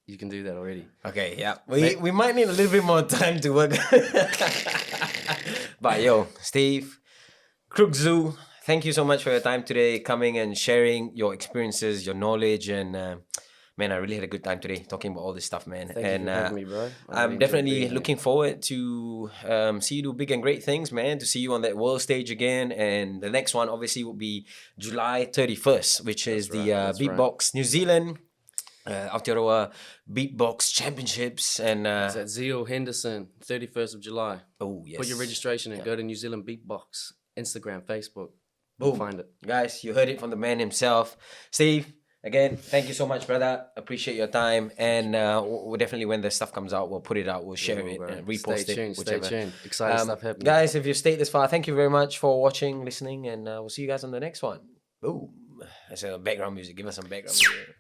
You you can do that already. Okay, yeah. We might need a little bit more time to work. But yo, Steve, crkzu, thank you so much for your time today, coming and sharing your experiences, your knowledge, and man, I really had a good time today talking about all this stuff, man. Thank you for having me, bro. I'm definitely looking forward to see you do big and great things, man, to see you on that world stage again. And the next one obviously will be July 31st, which is the Beatbox New Zealand Aotearoa Beatbox Championships. And it's at Zeal Henderson, 31st of July. Oh, yes. Put your registration in. Go to New Zealand Beatbox, Instagram, Facebook. Boom. Find it. Guys, you heard it from the man himself. Steve, again, thank you so much, brother. Appreciate your time. And we'll definitely, when the stuff comes out, we'll put it out. We'll share it and repost stay tuned, it. Whichever. Stay tuned. Exciting stuff happening. Guys, if you've stayed this far, thank you very much for watching, listening, and we'll see you guys on the next one. Boom. That's background music. Give us some background music.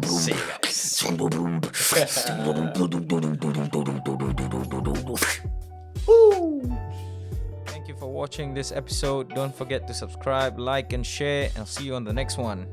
See you guys. Thank you for watching this episode. Don't forget to subscribe, like, and share. I'll see you on the next one.